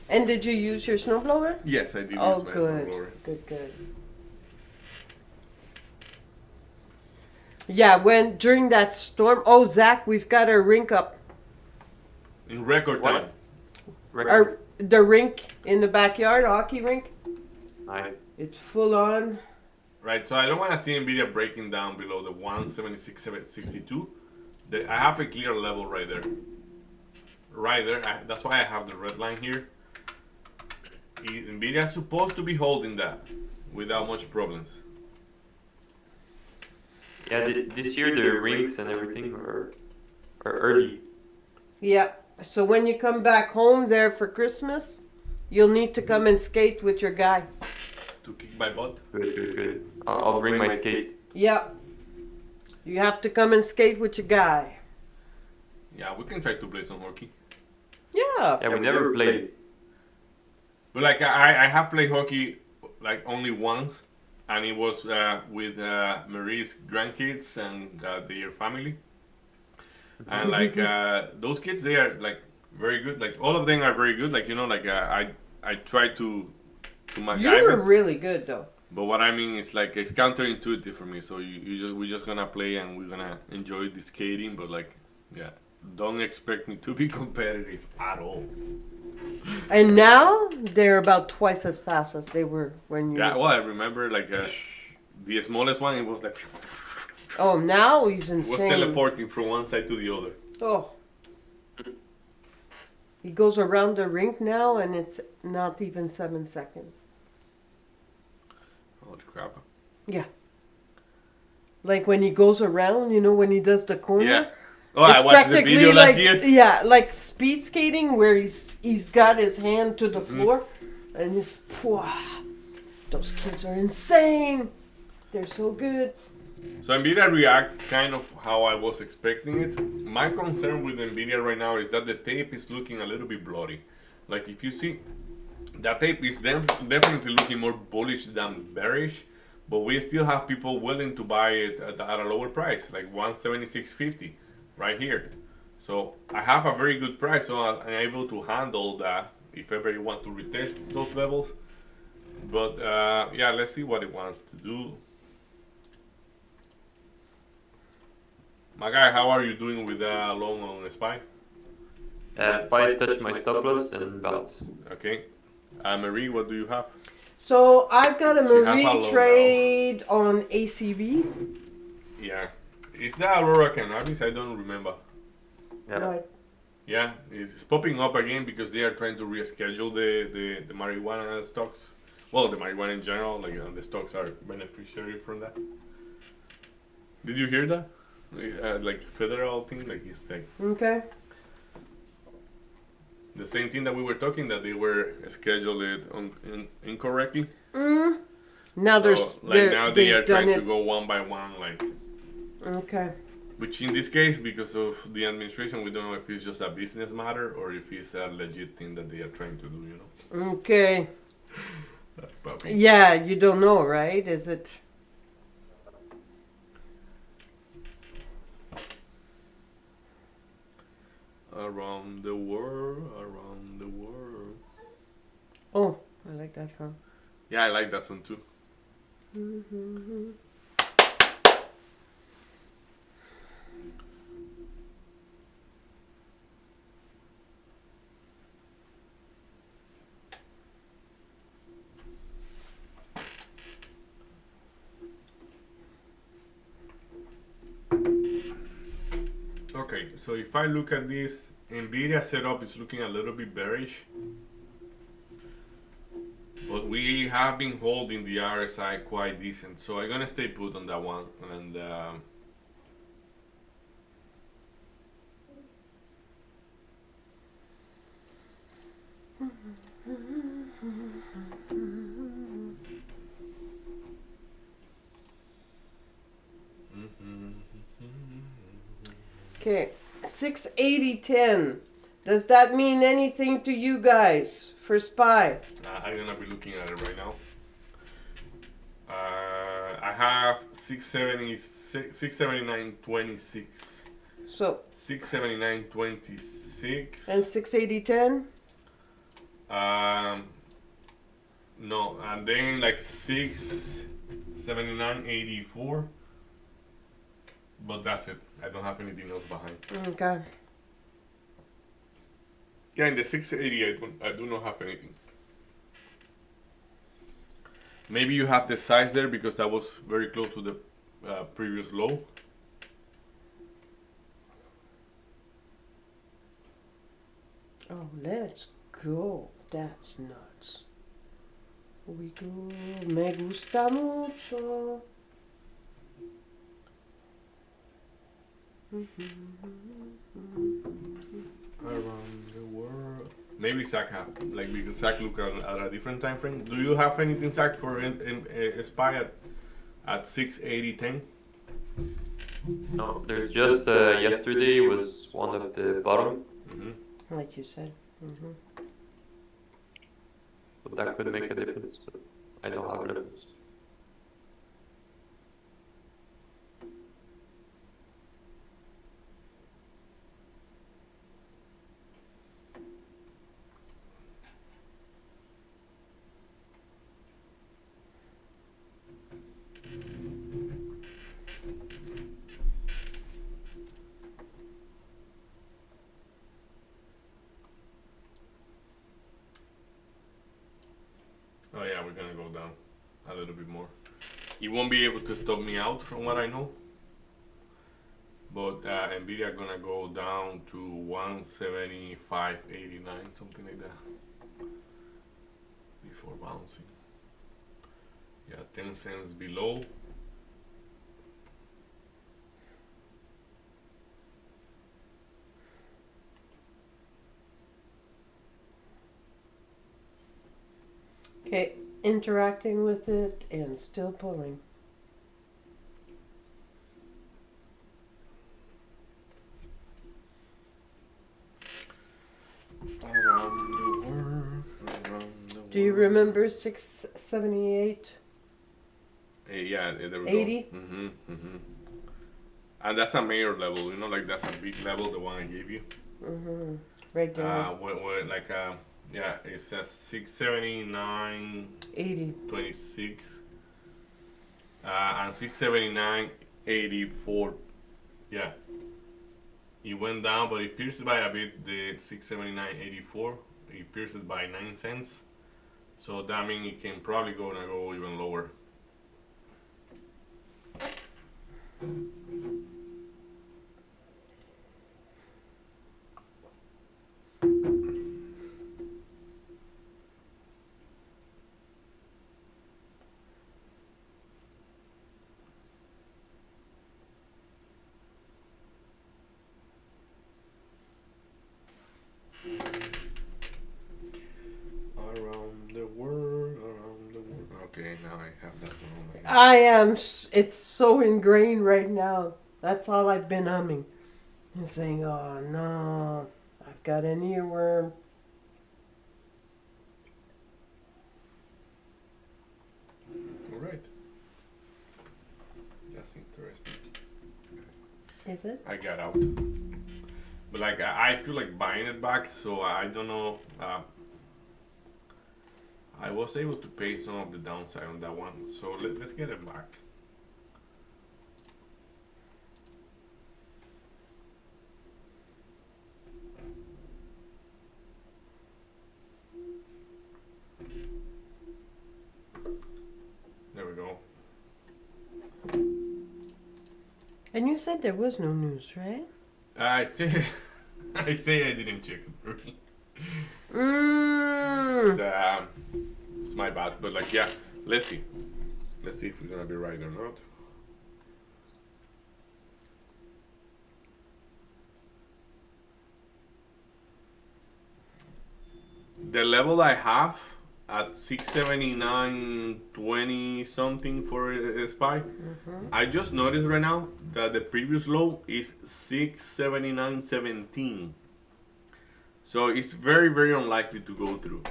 And did you use your snowblower? yes, I did Oh, use my good. snowblower. Good. Yeah, when during that storm, oh, Zach, we've got our rink up. In record What? time. The rink in the backyard, hockey rink, Nice. it's full on. Right, so I don't want to see Nvidia breaking down below the 176.62. I have a clear level right there. Right there. That's why I have the red line here. Nvidia is supposed to be holding that without much problems. Yeah, this year the rinks and everything are early. Yeah. So when you come back home there for Christmas, you'll need to come and skate with your guy. To kick my butt. Good. I'll bring my skates. Yep. You have to come and skate with your guy. Yeah, we can try to play some hockey. Yeah. Yeah, we never played. But like I have played hockey like only once, and it was with Marie's grandkids and their family. And like those kids, they are like very good. Like all of them are very good. Like you know, like I try to You MacGyver. were really good though. But what I mean is like it's counterintuitive for me. So we're just gonna play and we're gonna enjoy the skating. But like, yeah, don't expect me to be competitive at all. And now they're about twice as fast as they were when you. Yeah, well, I remember like the smallest one. It was like Oh, now he's it was insane. teleporting from one side to the other. Oh. He goes around the rink now and it's not even 7 seconds. Holy crap! Like when he goes around, you know, when he does the corner. Yeah. Oh, I It's watched the practically video like, last year. yeah, like speed skating where he's got his hand to the Mm-hmm. floor and he's, wow, those kids are insane. They're so good. So Nvidia React kind of how I was expecting it. My concern with Nvidia right now is that the tape is looking a little bit bloody. Like if you see, that tape is definitely looking more bullish than bearish, but we still have people willing to buy it at a lower price, like 176.50 right here. So I have a very good price, so I'm able to handle that if ever you want to retest those levels. But yeah, let's see what it wants to do. My guy, how are you doing with long on SPY? SPY touch my stop loss and bounce. Okay. Marie, what do you have? So I've got a She have a Marie low trade on ACB. Yeah. Is that Aurora Cannabis? I don't remember. Yeah. Right. Yeah, it's popping up again because they are trying to reschedule the marijuana stocks. Well, the marijuana in general, like the stocks are beneficiary from that. Did you hear that? Like federal thing, like it's like Okay. the same thing that we were talking that they were scheduled incorrectly. Now So like now they are they've done trying to it. go one by one, like. Okay. Which in this case, because of the administration, we don't know if it's just a business matter or if it's a legit thing that they are trying to do, you know. Okay. That's probably. Yeah, you don't know, right? Is it? Around the world, around the world. Oh, I like that song. Yeah, I like that song too. Okay, so if I look at this, Nvidia setup is looking a little bit bearish. But we have been holding the RSI quite decent, so I'm gonna stay put on that one. And Okay. 680.10. Does that mean anything to you guys for SPY? I'm gonna be looking at it right now. I have 679.26. So 679.26. and 680.10. No, and then like 679.84. But that's it. I don't have anything else behind. Okay. Yeah, in the 680, I do not have anything. Maybe you have the size there because that was very close to the previous low. Oh, let's go. That's nuts. We go. Me gusta mucho. Around the world. Maybe Zach have, like, because Zach look at a different time frame. Do you have anything, Zach, for SPY at 680.10? No, there's just yesterday was one of the bottom, Like you said. but that could make a difference. But I don't have a difference. Oh yeah, we're gonna go down a little bit more. It won't be able to stop me out from what I know. But Nvidia gonna go down to 175.89, something like that, before bouncing. Yeah, 10 cents below. Okay, interacting with it and still pulling. Around the world, around the world. Do you remember 678? Yeah, there we 80? go. And that's a major level, you know, like that's a big level, the one I gave you. Right there. Where like yeah, it says 679.26. 80. And 679.84. Yeah. it went down, but it pierced by a bit the 679.84. It pierced by 9 cents. So that means it can probably gonna go even lower. Around the world, around the world. Okay, now I have that song. On my I am. It's so ingrained right now. That's all I've been humming and saying, "Oh no, I've got an earworm." All right. That's interesting. Is it? I got out. But like I feel like buying it back, so I don't know. I was able to pay some of the downside on that one, so let's get it back. There we go. And you said there was no news, right? I say, I say I didn't check it. It's my bad, but like yeah, let's see if we're gonna be right or not. The level I have at 679.20 something for a SPY. I just noticed right now that the previous low is 679.17. So it's very, very unlikely to go through.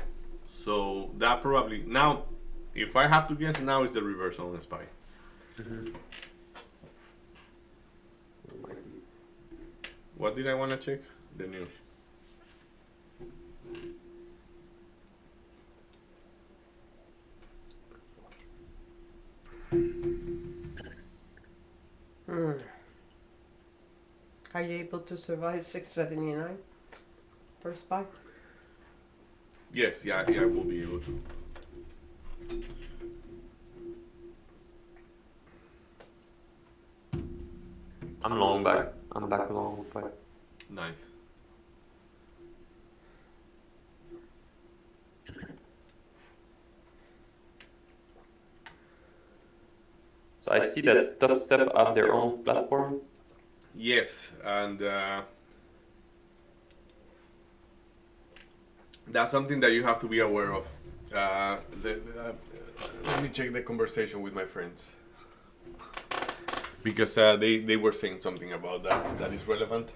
So that probably now, if I have to guess, now is the reversal on SPY. What did I want to check? The news. Are you able to survive 679 for SPY? Yes, yeah, I will be able to. I'm long back. I'm back long back. Nice. So I see that Top Step have their own platform. Yes, and that's something that you have to be aware of. Let me check the conversation with my friends. Because they were saying something about that is relevant.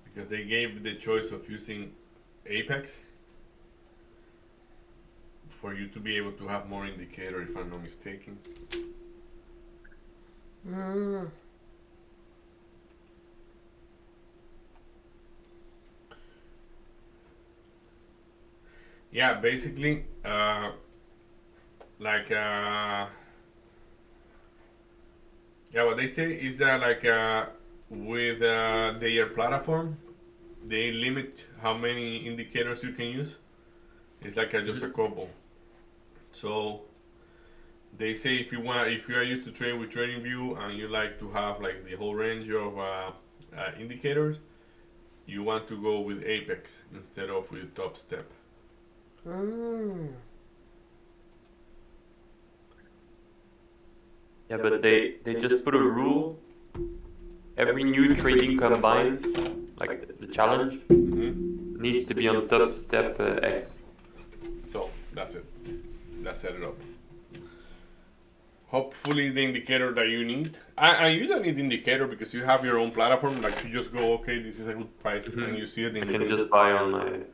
Because they gave the choice of using Apex for you to be able to have more indicator, if I'm not mistaken. Yeah, basically, what they say is that with their platform, they limit how many indicators you can use. It's like just a couple. So they say if you are used to trade with TradingView and you like to have like the whole range of indicators, you want to go with Apex instead of with Top Step. Yeah, but they just put a rule. Every new trading combine, like the challenge, needs to be on Top Step X. So that's it. That set it up. Hopefully the indicator that you need. And you don't need indicator because you have your own platform. Like you just go, okay, this is a good price, and you see it. I can just buy on my.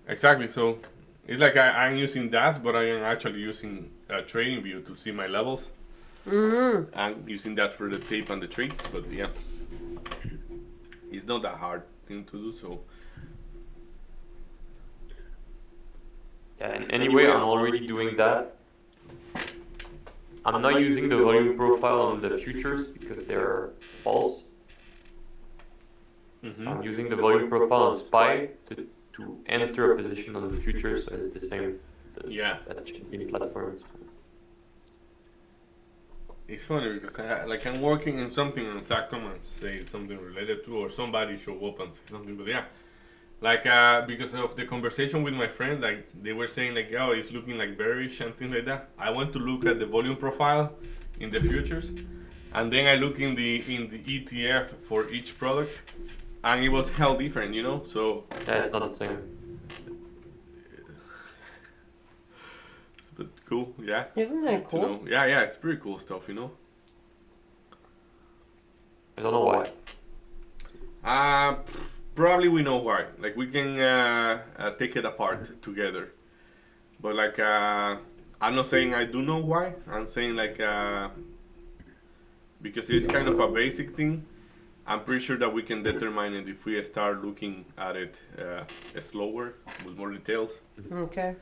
Exactly. So it's like I'm using DAS, but I am actually using TradingView to see my levels. I'm using that for the tape and the trades, but yeah, it's not that hard thing to do. So Yeah, and anyway, I'm already doing that. I'm not using the volume profile on the futures because they're false. I'm using the volume profile on SPY to enter a position on the futures, so it's the same. Yeah. That Champion platform. It's funny because I'm working on something on Satcom and say something related to, or somebody show up and say something, but yeah. Like, because of the conversation with my friend, like, they were saying, like, oh, it's looking like bearish and things like that. I went to look at the volume profile in the futures, and then I look in the ETF for each product, and it was hell different, you know? So, Yeah, it's not the same. but cool, yeah. Isn't that To know. cool? Yeah, it's pretty cool stuff, you know? I don't know why. Probably we know why. Like, we can take it apart together. But, like, I'm not saying I do know why. I'm saying, like, because it's kind of a basic thing, I'm pretty sure that we can determine it if we start looking at it slower, with more details. Okay.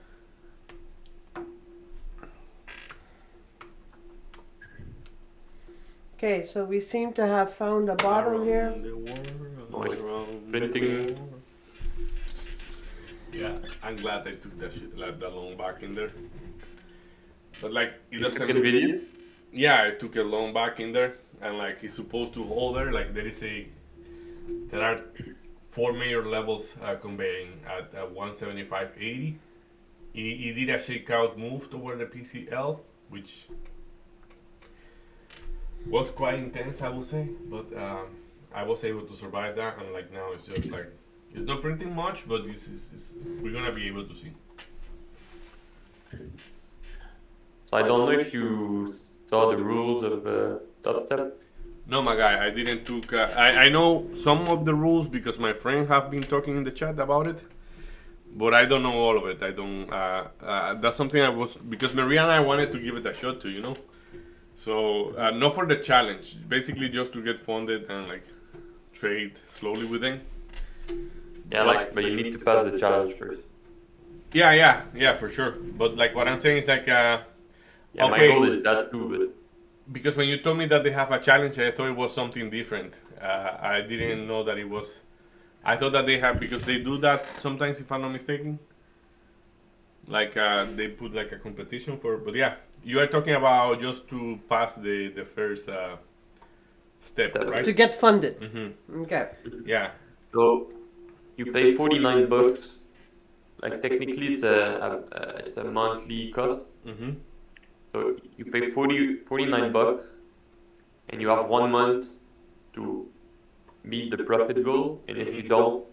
Okay, so we seem to have found a bottom here. Noise. Printing. Yeah, I'm glad I took that shit, like, that long back in there. But, like, it You doesn't. took a video? Yeah, I took a long back in there, and, like, it's supposed to hold there. Like, there are 4 major levels conveying at 175.80. It did a shakeout move toward the PCL, which was quite intense, I would say. But I was able to survive that, and, like, now it's just like, it's not printing much, but this is we're gonna be able to see. So I don't know if you saw the rules of top step. No, my guy, I didn't took. I know some of the rules because my friends have been talking in the chat about it, but I don't know all of it. I don't. That's something I was, because Maria and I wanted to give it a shot to, you know. So not for the challenge, basically just to get funded and, like, trade slowly with them. Yeah, but you need to pass the challenge first. Yeah, for sure. But, like, what I'm saying is, like, Yeah, my okay, goal is that too, because when you told me that they have a challenge, I thought it was something different. I didn't know that it was. I thought that they have, because they do that sometimes, if I'm not mistaken. Like, they put, like, a competition for. But yeah, you are talking about just to pass the first step, right? To get funded. Mm-hmm. Okay. Yeah. So you pay $49. Like technically, it's a monthly cost. Mm-hmm. So you pay $49, and you have 1 month to meet the profit goal. And if you don't,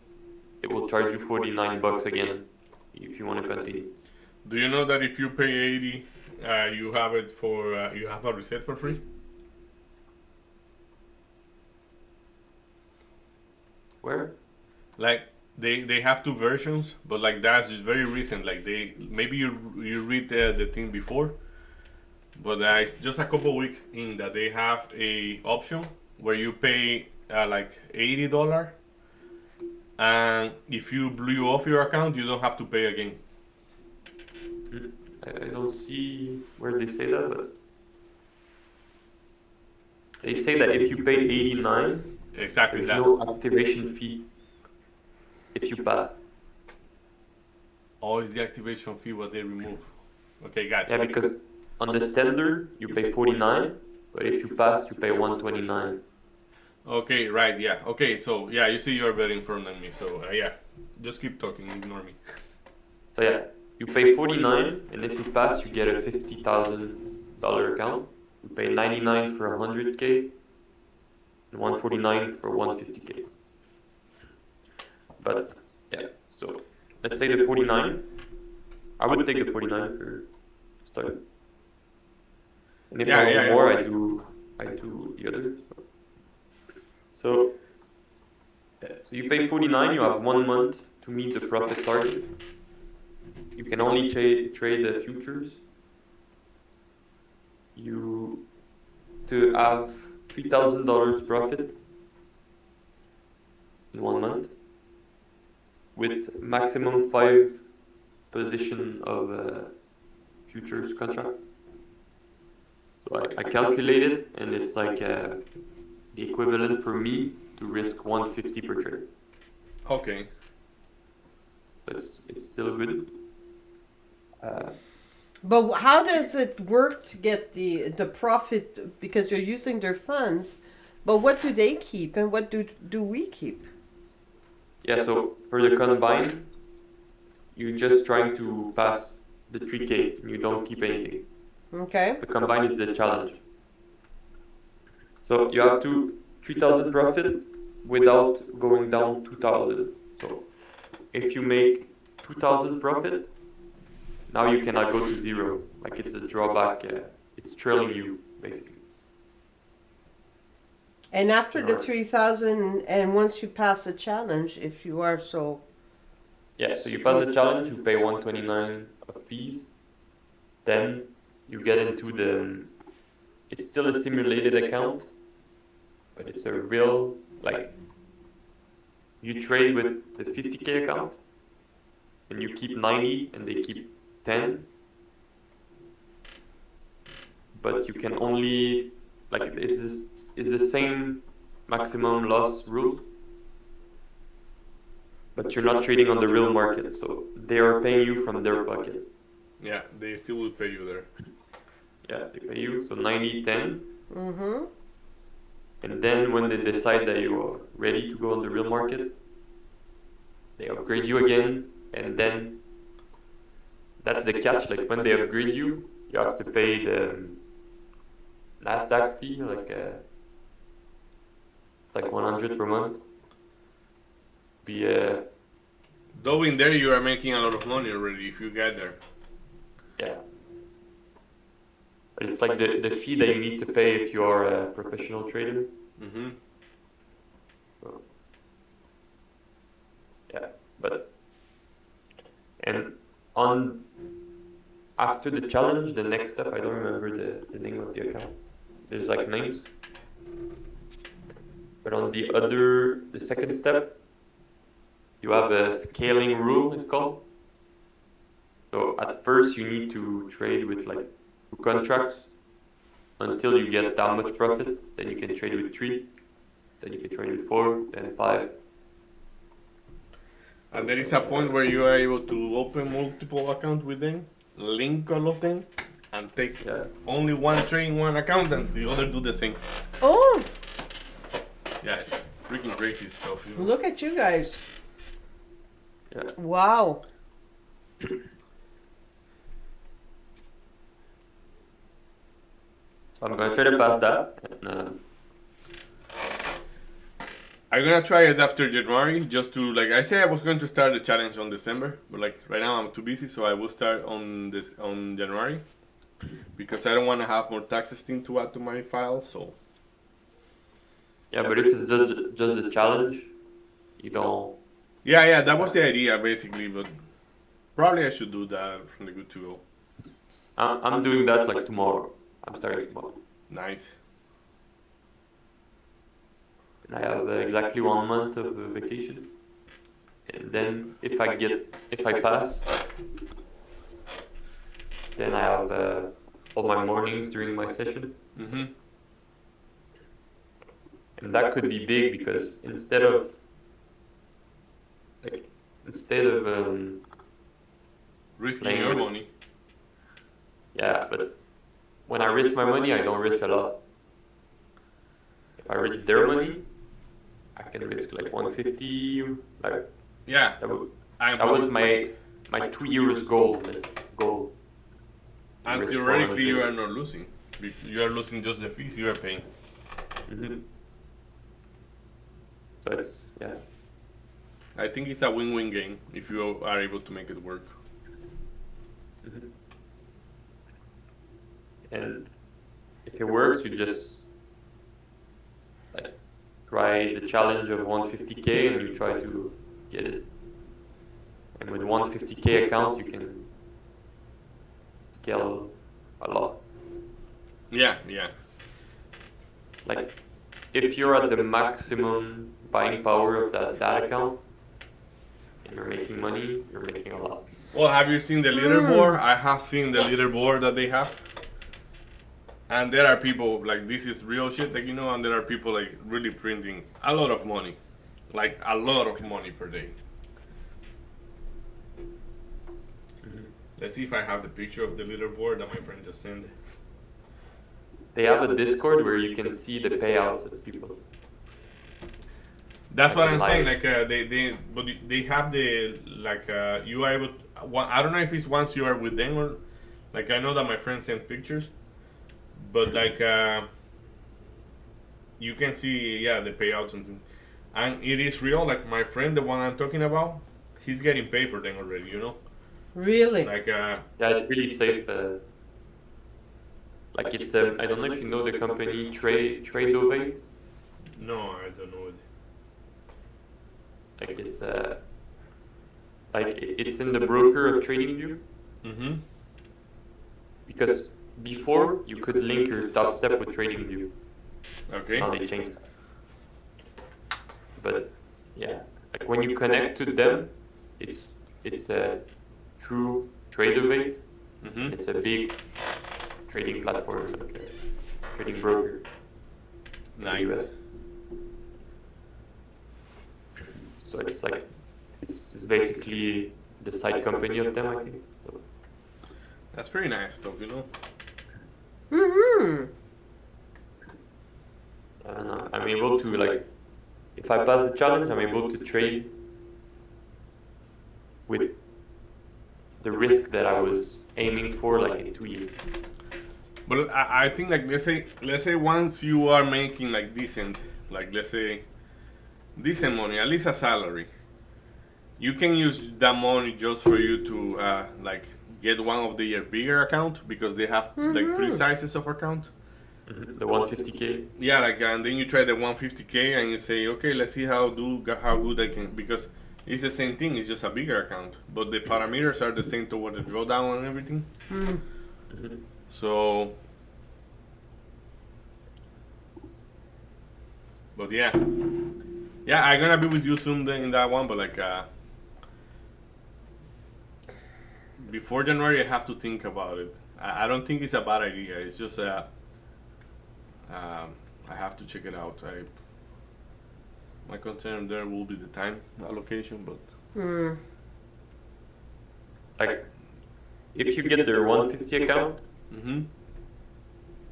it will charge you $49 again if you want to continue. Do you know that if you pay 80, you have it for you have a reset for free? Where? Like, they have 2 versions, but, like, that's just very recent. Like, they maybe you read the thing before, but it's just a couple weeks in that they have a option where you pay like $80, and if you blew off your account, you don't have to pay again. I don't see where they say that, but they say that if you pay 89, Exactly there's that. no activation fee if you pass. Oh, is the activation fee what they remove? Okay, gotcha. Yeah, because on the standard you pay 49, but if you pass you pay 129. Okay, right, yeah. Okay, so yeah, you see you're better informed than me. So yeah, just keep talking, ignore me. So yeah, you pay 49, and if you pass you get a $50,000 account. You pay 99 for 100K, and 149 for 150K. But yeah, so let's say the 49. I would take the 49 for start. And if I want more, I do the others. So you pay 49. You have 1 month to meet the profit target. You can only trade the futures. To have $3,000 profit in 1 month with maximum 5 position of futures contract. So I calculated, and it's like the equivalent for me to risk 150 per trade. Okay. It's still good. But how does it work to get the profit? Because you're using their funds, but what do they keep and what do we keep? Yeah, so for the combine, you're just trying to pass the 3K, and you don't keep anything. Okay. The combine is the challenge. So you have to 3,000 profit without going down 2,000. So if you make 2,000 profit, now you cannot go to zero. Like it's a drawback. It's trailing you basically. And after the Sure. 3,000, and once you pass the challenge, if you are so, Yeah. So you pass the challenge, you pay 129 of fees. Then you get into the. It's still a simulated account, but it's a real like. You trade with the 50K account, and you keep 90, and they keep 10. But you can only like it's the same maximum loss rules, but you're not trading on the real market, so they are paying you from their pocket. Yeah, they still will pay you there. Yeah, they pay you so 90, 10, mm-hmm. and then when they decide that you are ready to go on the real market, they upgrade you again, and then that's the catch. Like when they upgrade you, you have to pay the Nasdaq fee, like 100 per month. Though in there you are making a lot of money already if you get there. Yeah. But it's like the fee that you need to pay if you are a professional trader. Mm-hmm. So, yeah, but and on after the challenge, the next step, I don't remember the name of the account. There's like names. But on the second step, you have a scaling rule, it's called. So at first you need to trade with like 2 contracts until you get that much profit. Then you can trade with 3, then you can trade with 4, then 5. And there is a point where you are able to open multiple accounts with them, link all of them, and take only one trade in one account and the other do the same. Oh, Yeah, it's freaking crazy stuff. You know? look at you guys. Yeah. Wow. So I'm gonna try to pass that. And, I'm gonna try it after January, just to like I said I was going to start the challenge on December, but like right now I'm too busy, so I will start on January because I don't want to have more taxes thing to add to my file. So yeah, but if it's just a challenge, you don't. yeah, that was the idea basically, but probably I should do that from the good to go. I'm doing that like tomorrow. I'm starting tomorrow. Nice. And I have exactly 1 month of vacation. And then if I pass, then I have all my mornings during my session. Mm-hmm. And that could be big because instead of Risking playing your with- money. yeah, but when I risk my money, I don't risk a lot. If I risk their money, I can risk like 150. Like Yeah, that was my 2 years goal. And Risk theoretically, you 400. are not losing. You are losing just the fees you are paying. Mm-hmm. So it's I think it's a win-win game if you are able to make it work. Mhm. And if it works, you just like try the challenge of 150K and you try to get it. And with 150K account, you can scale a lot. Yeah. Like if you're at the maximum buying power of that account and you're making money, you're making a lot. Well, have you seen the leaderboard? I have seen the leaderboard that they have. And there are people like this is real shit, like and there are people like really printing a lot of money, like a lot of money per day. Let's see if I have the picture of the leaderboard that my friend just sent. They have a Discord where you can see the payouts of people. That's what I'm Live. saying. Like but they have the like you are able. I don't know if it's once you are with them or like I know that my friend sent pictures, but like you can see the payouts and it is real. Like my friend, the one I'm talking about, he's getting paid for them already. Really? Like Yeah, it's really safe. Like it's I don't know if you know the company Tradeovate. no, I don't know it. Like it's it's in the broker of TradingView. Mm-hmm. Because before you could link your top step with TradingView. Okay. Now they changed that. But yeah, like when you connect to them, it's a true Tradeovate. Mm-hmm. It's a big trading platform, like a trading broker. in the Nice. US. So it's like it's basically the side company of them, I think. So, That's pretty nice stuff, Mm-hmm. I'm able to like, if I pass the challenge, I'm able to trade with the risk that I was aiming for like in 2 years. But I think like let's say once you are making like decent, like let's say decent money, at least a salary, you can use that money just for you to like get one of the bigger account because they have like 3 sizes of account. The 150K. Yeah, like and then you try the 150K and you say, okay, let's see how good I can, because it's the same thing. It's just a bigger account, but the parameters are the same toward the drawdown and everything. So, but yeah, I'm gonna be with you soon then in that one. But like before January, I have to think about it. I don't think it's a bad idea. It's just I have to check it out. My concern there will be the time allocation, but Like, if you get their 150 account,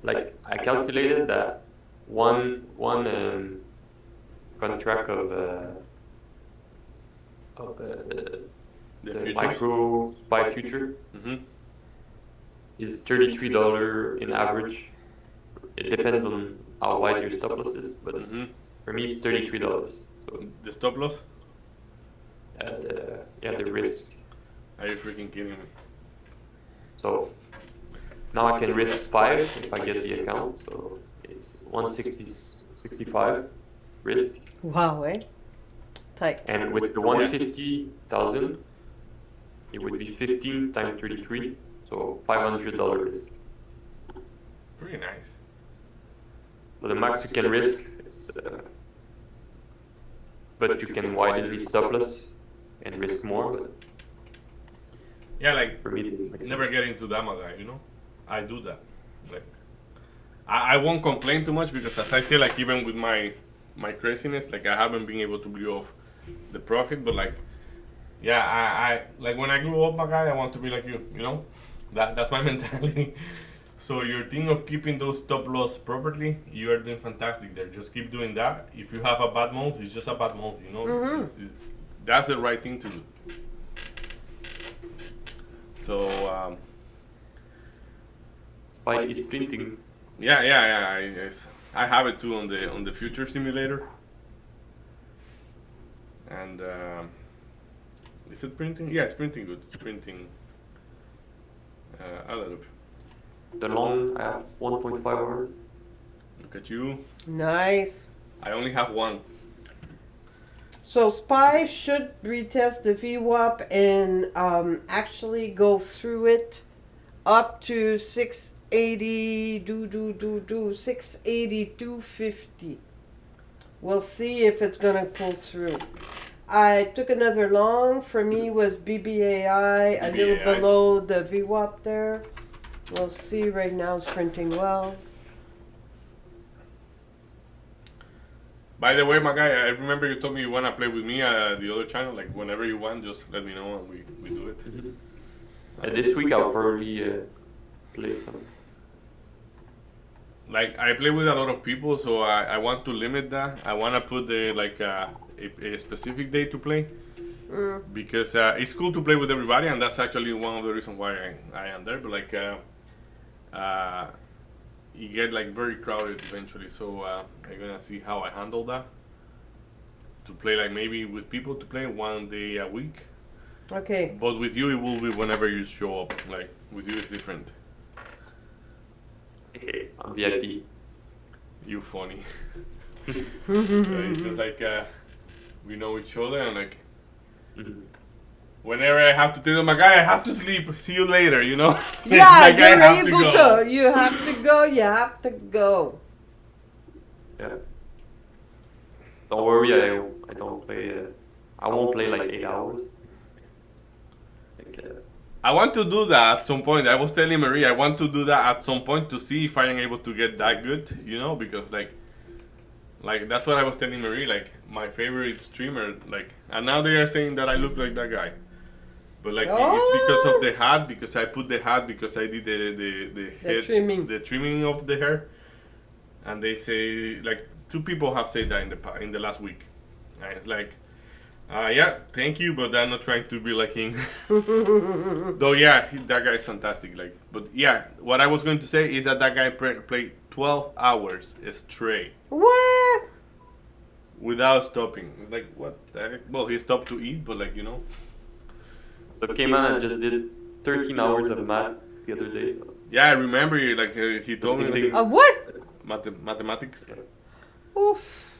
like I calculated that one contract of the the futures. micro SPY future is $33 in average. It depends on how wide your stop loss is, but for me it's $33. So The stop loss? the risk. Are you freaking kidding me? So now I can risk 5 if I get the account. So it's 165 risk. Wow, eh? Tight. And with the 150,000, it would be 15 times 33, so $500 risk. Pretty nice. So the max you can risk is, but you can widen the stop loss and risk more. But Yeah, like for me, it makes never sense. get into that, my guy. I do that. Like I won't complain too much because, as I say, like even with my craziness, like I haven't been able to blew off the profit. But like, yeah, I like when I grew up, my guy, I want to be like you. That's my mentality. So your thing of keeping those stop loss properly, you are doing fantastic there. Just keep doing that. If you have a bad month, it's just a bad month. That's the right thing to do. So SPY is printing. yeah. I have it too on the future simulator. And is it printing? Yeah, it's printing good. It's printing a little bit. The long, I have 1.5 hours. Look at you. Nice. I only have one. So SPY should retest the VWAP and actually go through it up to 680, 680, 250. We'll see if it's gonna pull through. I took another long. For me was BBAI, a little BBAI. below the VWAP there. We'll see. Right now, it's printing well. By the way, my guy, I remember you told me you wanna play with me the other channel. Like whenever you want, just let me know and we do it. This week I'll probably play some. Like I play with a lot of people, so I want to limit that. I wanna put the like a specific day to play because it's cool to play with everybody, and that's actually one of the reasons why I am there. But like you get like very crowded eventually, so I'm gonna see how I handle that. To play like maybe with people to play one day a week, Okay. but with you it will be whenever you show up. Like with you it's different. Okay, I'm VIP. You funny. It's just like we know each other and like whenever I have to tell my guy I have to sleep. See you later. You know. It's Yeah, like, I you're have able go. to. You have to go. You have to go. Yeah. Don't worry, I don't play. I won't play like 8 hours. Like, I want to do that at some point. I was telling Marie I want to do that at some point to see if I am able to get that good, you know, because like that's what I was telling Marie, like my favorite streamer, like, and now they are saying that I look like that guy, but like it's because of the hat, because I put the hat, because I did the head trimming. the trimming of the hair, and they say like 2 people have said that in the last week, and it's like. Yeah, thank you, but I'm not trying to be like him. Though, yeah, that guy is fantastic. Like, but yeah, what I was going to say is that guy played 12 hours straight What? without stopping. It's like, what the heck? Well, he stopped to eat, but like, you know. so Cayman, I just did 13 hours of math the other day. So. Yeah, I remember you. Like, he told me like, What? mathematics. Oof.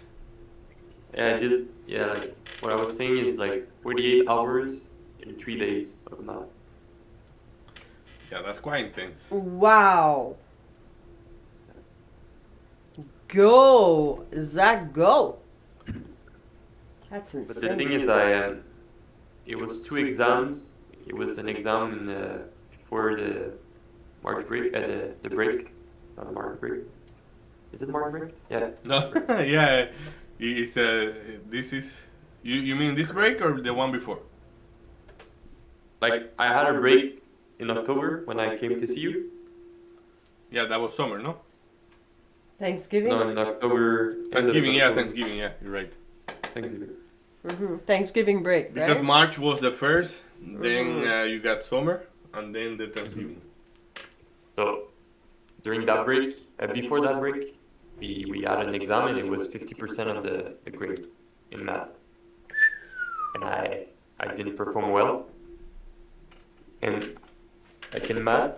Yeah, I did. Yeah, like what I was saying is like 48 hours in 3 days of math. Yeah, that's quite intense. Wow. Go, Zach, go. That's insane. But the thing is, it was 2 exams. It was an exam in, before the March break, the break, not March break. Is it March break? Yeah. No, yeah, it's this is you mean this break or the one before? Like I had a break in October when I came to see you. Yeah, that was summer, no? Thanksgiving? No, in October. Thanksgiving, yeah, October. Thanksgiving, yeah, you're right. Thanksgiving. Thanksgiving break, right? Because March was the first, then you got summer, and then the Thanksgiving. So during that break, before that break, we had an exam and it was 50% of the grade in math. And I didn't perform well. And like in math,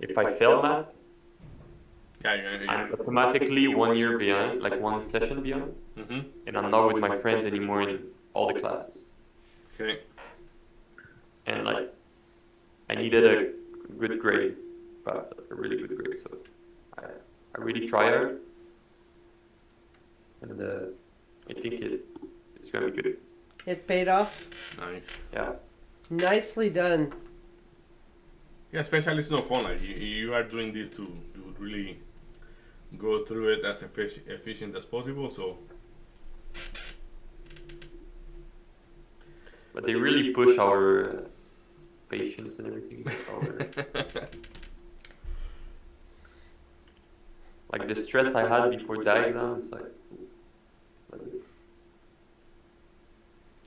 if I fail math, Yeah. I'm automatically 1 year behind, like 1 session behind. Mm-hmm. And I'm not with my friends anymore in all the classes. Okay. And like, I needed a good grade, but a really good grade. So I really try hard, and I think it's gonna be good. It paid off. Nice. Yeah. Nicely done. Yeah, especially it's no fun. Like you are doing this to you would really go through it as efficient as possible. So. But they really push our patience and everything. Like the stress I had before that exam, it's like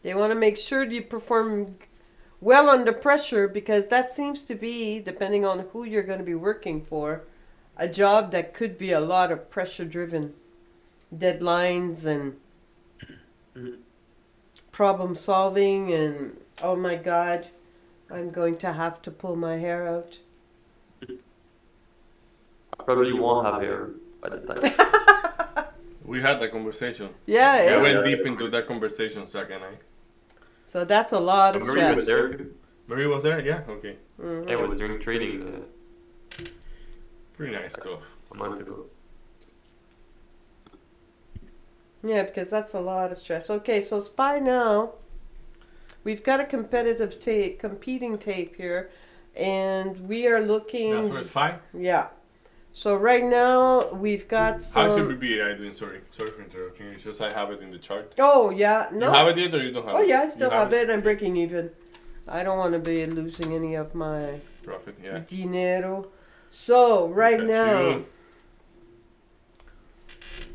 They want to make sure you perform well under pressure because that seems to be, depending on who you're going to be working for, a job that could be a lot of pressure driven. Deadlines and problem solving and, oh my God, I'm going to have to pull my hair out. I probably won't have hair by the time. We had that conversation. Yeah, We went deep into that conversation, Zach and I. So that's a lot of Marie stress. was there too. Marie was there? Yeah? Okay. It was during trading Pretty nice stuff. a month ago. Yeah, because that's a lot of stress. Okay, so Spy now, we've got a competitive tape, competing tape here. and we are looking. That's for a spy? Yeah. So right now we've got How's your some. BBAI doing? Sorry for interrupting you. It's just I have it in the chart. Oh yeah, no. You have it yet or you don't have it? Oh yeah, I still You have it. I'm breaking even. I don't want to be losing any of my Profit, yeah. dinero. So right Got now. you.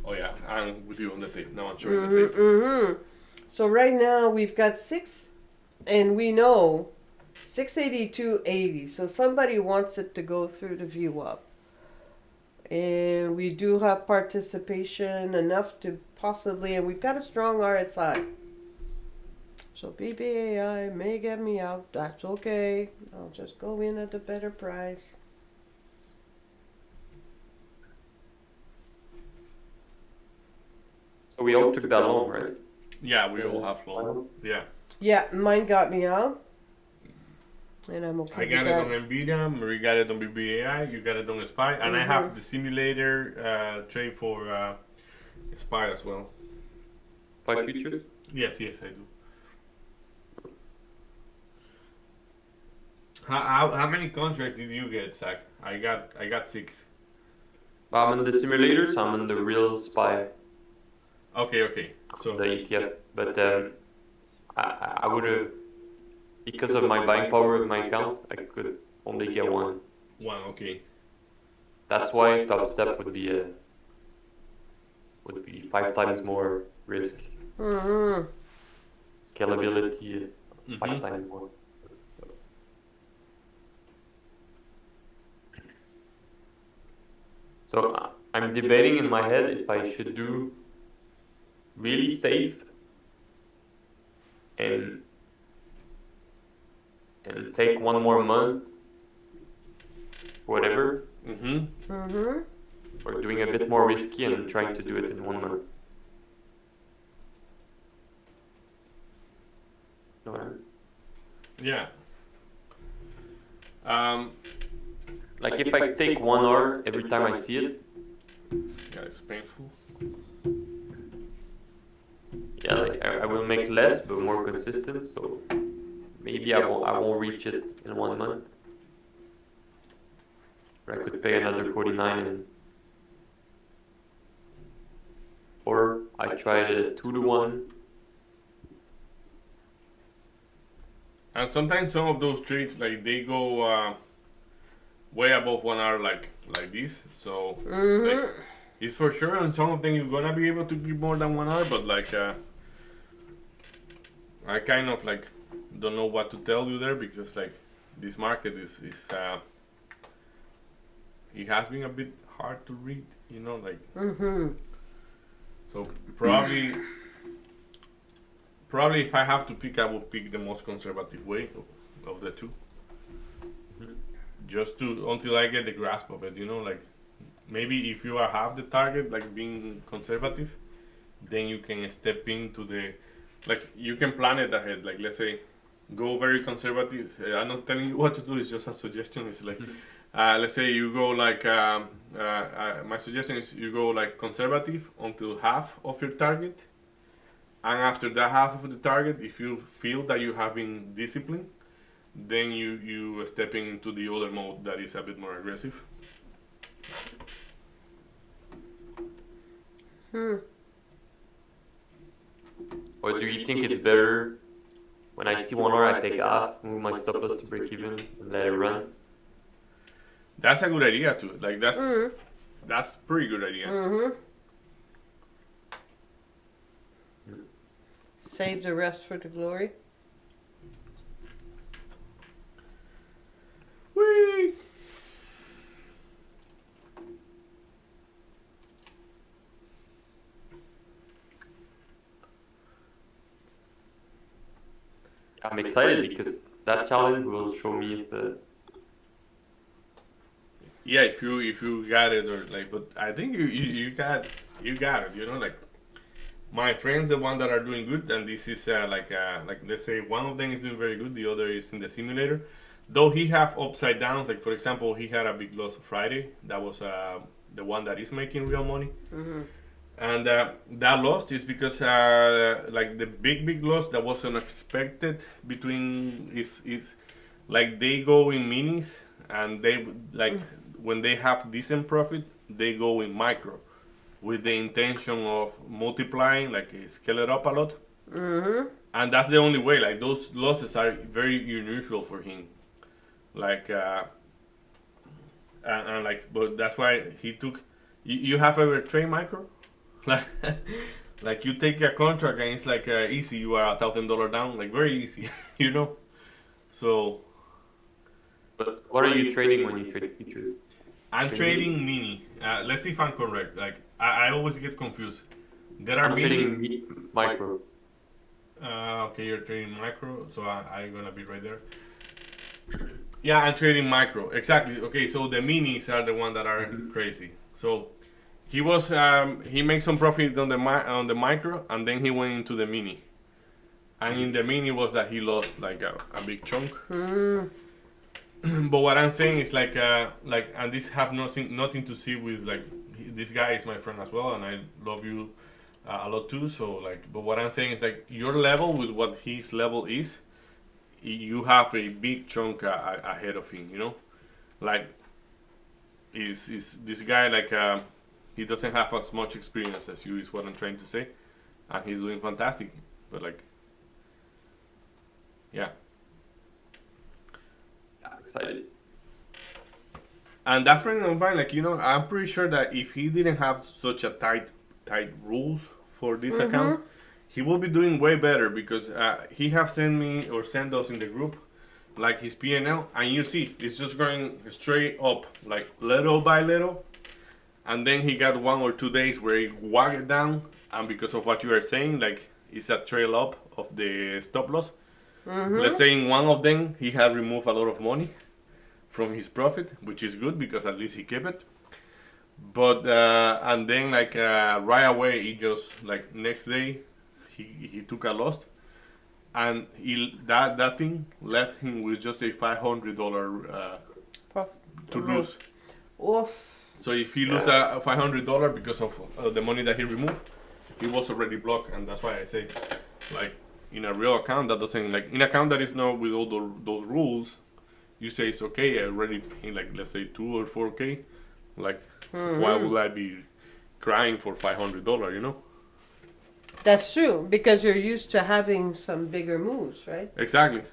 Oh yeah, I'm with you on the tape. Now I'm showing the tape. So right now we've got 6, and we know 682.80. So somebody wants it to go through the view up. And we do have participation enough to possibly, and we've got a strong RSI. So BBAI may get me out. That's okay. I'll just go in at a better price. So we all took that long, right? Yeah, we all have long. Yeah. Yeah, mine got me out. And I'm okay I got with it that. on NVIDIA, Marie got it on BBAI, you got it on SPY, and I have the simulator trade for SPY as well. 5 futures. Yes, I do. How many contracts did you get, Zach? I got 6. I'm in the simulators. I'm in the real SPY, Okay. So the ETF. But I would have, because of my buying power of my account, I could only get one. okay. That's why Top Step would be 5 times more risk. Scalability 5 times more. So I'm debating in my head if I should do really safe and take one more month, whatever, or doing a bit more risky and trying to do it in 1 month. No, Yeah. like if I take 1 hour every time I see it, Yeah, it's painful. yeah, like I will make less but more consistent. So maybe I won't reach it in 1 month. Or I could pay another 49 and, or I try the 2-to-1. And sometimes some of those trades, like they go way above 1 hour, like this. So like, it's for sure on some of them you're gonna be able to keep more than 1 hour, but like I kind of like don't know what to tell you there because like this market is it has been a bit hard to read, you know, like so probably if I have to pick, I will pick the most conservative way of the two. Just to until I get the grasp of it, you know, like maybe if you have the target, like being conservative, then you can step into the, like you can plan it ahead. Like let's say, go very conservative. I'm not telling you what to do. It's just a suggestion. It's like, let's say you go like, my suggestion is you go like conservative until half of your target. And after that half of the target, if you feel that you have been disciplined, then you stepping into the other mode that is a bit more aggressive. Or do you think it's better when I see 1 hour I take off, move my stop loss to break even, and let it run? That's a good idea too. Like that's pretty good idea. Save the rest for the glory. Whee! I'm excited because that challenge will show me if the Yeah, if you got it or like, but I think you got it. You know, like my friends, the one that are doing good, and this is like let's say one of them is doing very good, the other is in the simulator. Though he have upside downs, like for example, he had a big loss Friday. That was the one that is making real money. And that loss is because like the big loss that was unexpected between his like they go in minis, and they like when they have decent profit, they go in micro, with the intention of multiplying, like scale it up a lot. And that's the only way. Like those losses are very unusual for him. Like and like, but that's why he took. You have ever trade micro? Like, like you take a contract and it's like easy. You are $1,000 down, like very easy, you know. So But what are you trading when you trade futures? I'm trading mini. Let's see if I'm correct. Like I always get confused. There are I'm mini. trading micro. Okay, you're trading micro, so I'm gonna be right there. Yeah, I'm trading micro. Exactly. Okay, so the minis are the one that are crazy. So he made some profit on the micro, and then he went into the mini. And in the mini was that he lost like a big chunk. But what I'm saying is like and this have nothing to see with like this guy is my friend as well, and I love you a lot too. So like, but what I'm saying is like your level with what his level is, you have a big chunk ahead of him. You know, like is this guy like he doesn't have as much experience as you is what I'm trying to say, and he's doing fantastic. But like, yeah. Excited. And that friend of mine, like, you know, I'm pretty sure that if he didn't have such a tight rules for this account, he will be doing way better because he have sent me or sent us in the group like his PNL, and you see it's just going straight up, like little by little, and then he got 1 or 2 days where he walked it down, and because of what you are saying, like it's a trail up of the stop loss. Let's say in one of them he had removed a lot of money from his profit, which is good because at least he kept it. But and then like right away he just like next day he took a loss, and that thing left him with just a $500 to lose. Oof. So if he lose a $500 because of the money that he removed, he was already blocked, and that's why I say like. In a real account that doesn't like in account that is not with all those rules, you say it's okay. I already pay like let's say 2 or 4K. Like why would I be crying for $500? You know. That's true because you're used to having some bigger moves, right? Exactly.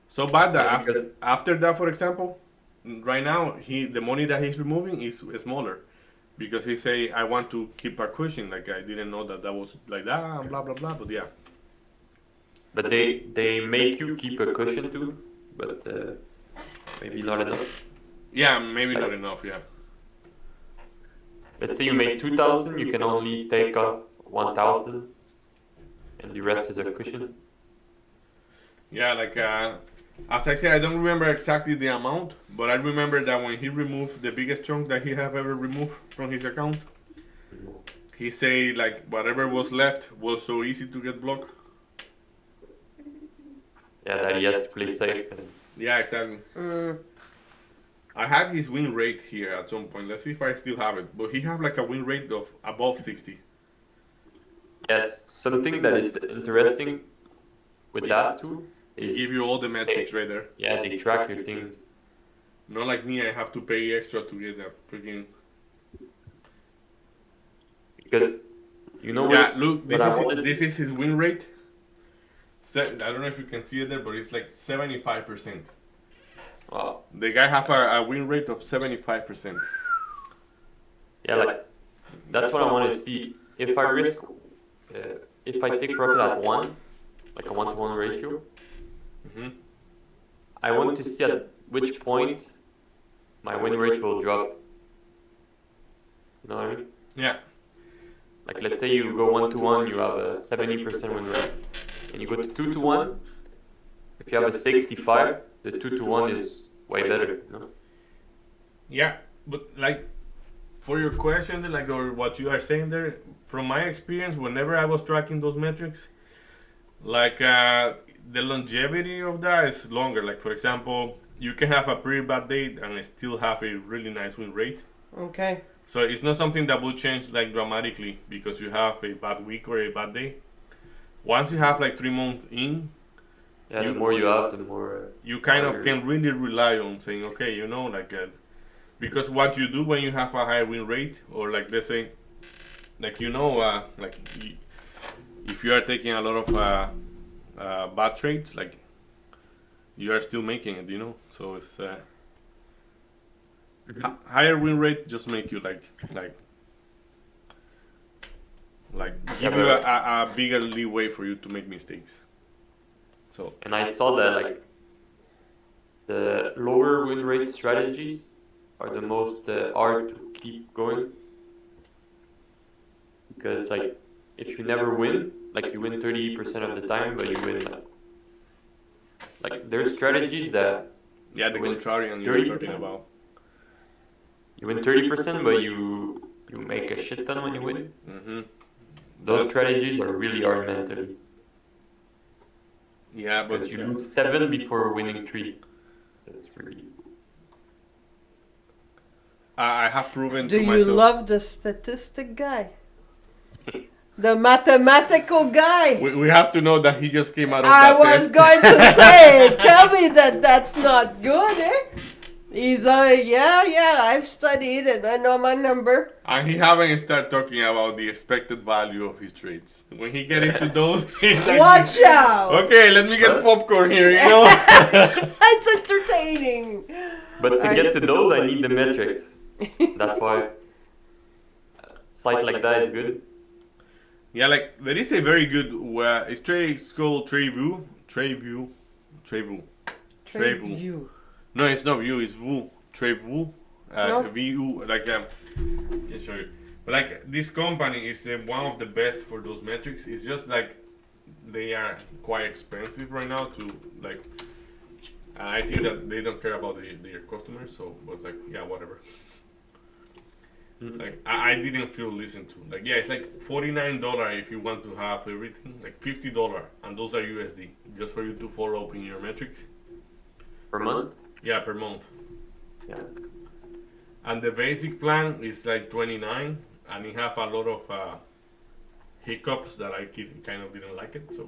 So bad that after that, for example, right now the money that he's removing is smaller. Because he say I want to keep a cushion, like I didn't know that was like that, and blah blah blah. But yeah. But they make you keep a cushion too, but maybe not enough. Yeah, maybe not enough. Yeah. Let's say you make 2,000, you can only take off 1,000, and the rest is a cushion. Yeah, like as I say, I don't remember exactly the amount, but I remember that when he removed the biggest chunk that he have ever removed from his account, he say like whatever was left was so easy to get blocked. Yeah, that he had to play safe. Yeah, exactly. I had his win rate here at some point. Let's see if I still have it. But he have like a win rate of above 60. Yes, something that is interesting with that too. They give you all the metrics right there. Yeah, they track your things. Not like me, I have to pay extra to get that freaking. Because you know. Yeah, look, this is his win rate. I don't know if you can see it there, but it's like 75%. Wow. The guy have a win rate of 75%. Yeah, like that's what I want to see. If I risk, if I take profit at 1, like a 1-to-1 ratio. I want to see at which point my win rate will drop. You know what I mean? Yeah. Like let's say you go 1-to-1, you have a 70% win rate, and you go to 2-to-1. If you have a 65, the 2-to-1 is way better. You know? Yeah, but like for your question, like or what you are saying there, from my experience, whenever I was tracking those metrics, like the longevity of that is longer. Like for example, you can have a pretty bad day and still have a really nice win rate. Okay. So it's not something that will change like dramatically because you have a bad week or a bad day. once you have like 3 months in, Yeah, You- the more you have, the more. you kind of Higher. can really rely on saying, okay, because what you do when you have a high win rate, or like let's say, like if you are taking a lot of bad trades, like you are still making it, So it's higher win rate just make you give you a bigger leeway for you to make mistakes. So And I saw that like the lower win rate strategies are the most hard to keep going, because like if you never win, like you win 30% of the time, but you win like there's strategies that yeah, the win contrarian you were 30%. talking about. You win 30%, but you make a shit ton when you win. Mm-hmm. Those strategies are really hard mentally. Yeah, but Because you lose 7 before winning 3. That's really. I have proven Do to you myself. love the statistic guy? The mathematical guy? We have to know that he just came out of I that was test. going to say, tell me that that's not good, eh? He's like, yeah, I've studied and I know my number. And he haven't started talking about the expected value of his trades. When he get into those, he's like, Watch out! okay, let me get popcorn here, It's entertaining. But to get to those, I need the metrics. That's why site like that is good. Yeah, like there is a very good it's called TradeView. TradeView. No, it's not View, it's View. TradeView. No. VU, I can show you. But like this company is one of the best for those metrics. It's just like they are quite expensive right now to like. And I think that they don't care about their customers. So, but like, yeah, whatever. Like I didn't feel listened to. Like yeah, it's like $49 if you want to have everything. Like $50, and those are USD, just for you to follow up in your metrics. Per month? Yeah, per month. Yeah. And the basic plan is like 29, and it have a lot of hiccups that I kind of didn't like it. So,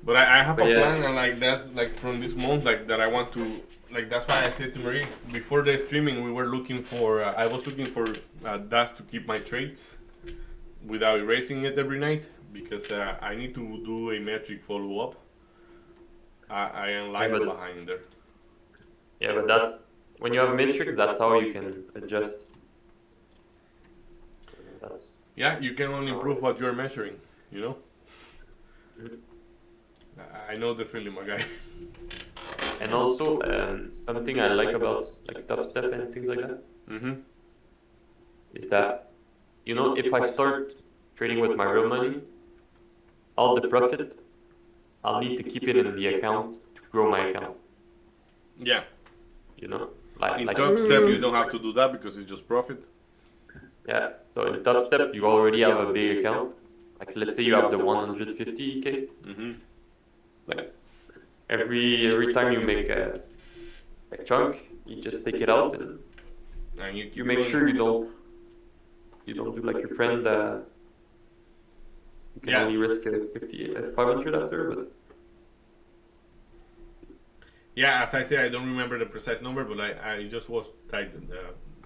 but I have a plan, and like that's like from this month, like that I want to. Like that's why I said to Marie before the streaming, we were looking for. I was looking for DAS to keep my trades without erasing it every night, because I need to do a metric follow up. I am lagging behind there. Yeah, but that's when you have a metric. That's how you can adjust. Yeah, you can only improve what you're measuring. I know the feeling, my guy. And also, something I like about like Top Step and things like that is that, if I start trading with my real money, all the profit, I'll need to keep it in the account to grow my account. Yeah. In Top Step, you don't have to do that because it's just profit. Yeah. So in Top Step, you already have a big account. Like let's say you have the 150K. Like every time you make a chunk, you just take it out and you make sure you don't do like your friend. You can only risk 500 after, but. Yeah, as I say, I don't remember the precise number, but I just was tightened.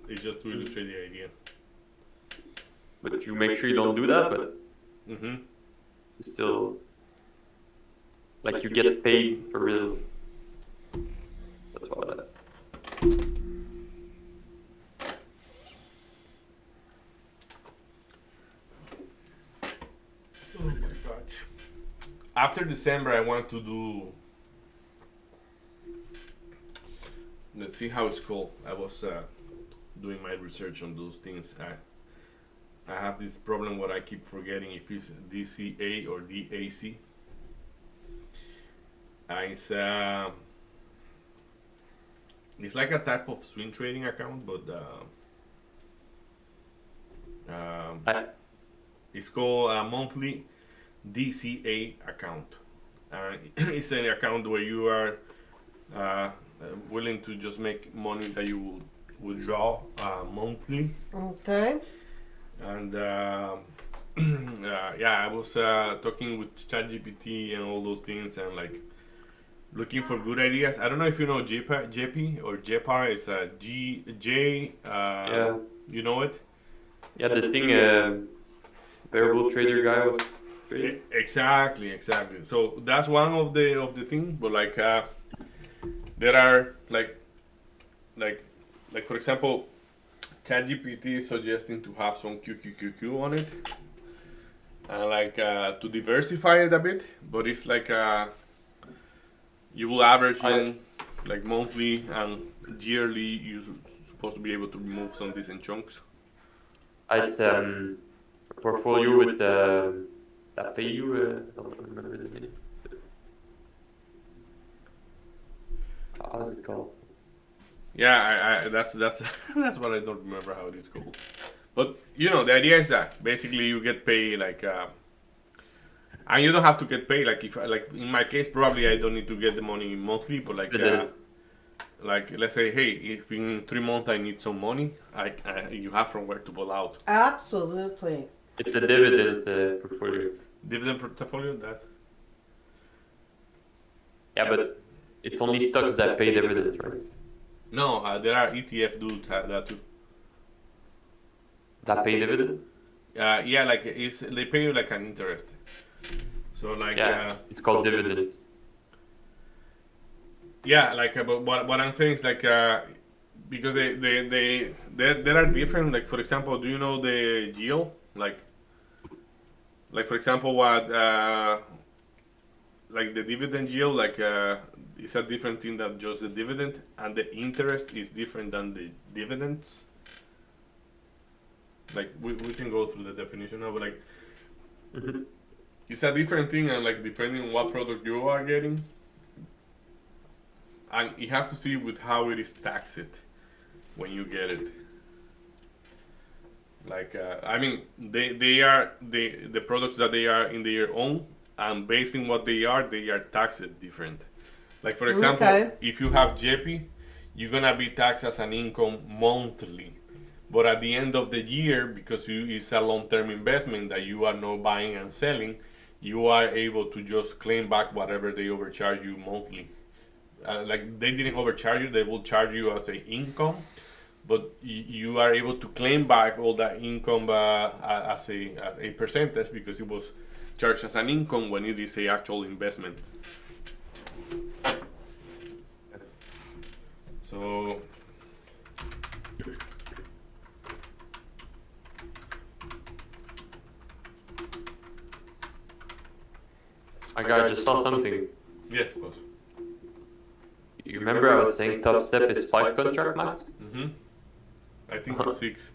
It's just to illustrate the idea. But you make sure you don't do that, but you still, like, you get paid for real. That's all that. Oh my gosh. After December, I want to do. Let's see how it's called. I was doing my research on those things. I have this problem where I keep forgetting if it's DCA or DAC. It's like a type of swing trading account, but it's called a monthly DCA account. It's an account where you are willing to just make money that you will withdraw monthly. Okay. And yeah, I was talking with ChatGPT and all those things, and like looking for good ideas. I don't know if you know JP or JPAR. It's G J. Yeah, You know it? yeah. The thing, variable trader guy was trading. Exactly. So that's one of the thing. But like there are like for example, ChatGPT is suggesting to have some QQQQ on it, and like to diversify it a bit. But it's like you will average in like monthly and yearly. You're supposed to be able to remove some decent chunks. It's a portfolio with that pay you. I don't remember the name. How's it called? Yeah, I that's that's what I don't remember how it is called. But you know, the idea is that basically you get paid like, and you don't have to get paid like if like in my case probably I don't need to get the money monthly, but like let's say hey, if in 3 months I need some money, you have from where to pull out. Absolutely. It's a dividend portfolio. Dividend portfolio, that's Yeah, but it's only stocks that pay dividends, right? no, there are ETF dudes that too. That pay dividend? Yeah, like it's they pay you like an interest. So like Yeah, it's called dividend. yeah, like but what I'm saying is like because there are different, like for example, do you know the yield like for example what like the dividend yield like is a different thing than just the dividend, and the interest is different than the dividends. Like we can go through the definition of it, like Mhm. it's a different thing, and like depending on what product you are getting, and you have to see with how it is taxed when you get it. Like I mean, they are the products that they are in their own, and based on what they are taxed different. Like for example, Okay. if you have JP, you're gonna be taxed as an income monthly. But at the end of the year, because it's a long-term investment that you are not buying and selling, you are able to just claim back whatever they overcharge you monthly. Like they didn't overcharge you; they will charge you as a income, but you are able to claim back all that income as a percentage because it was charged as an income when it is a actual investment. So I just saw something. yes, boss. You remember I was saying top step is 5 contract max? Mm-hmm. I think it's 6.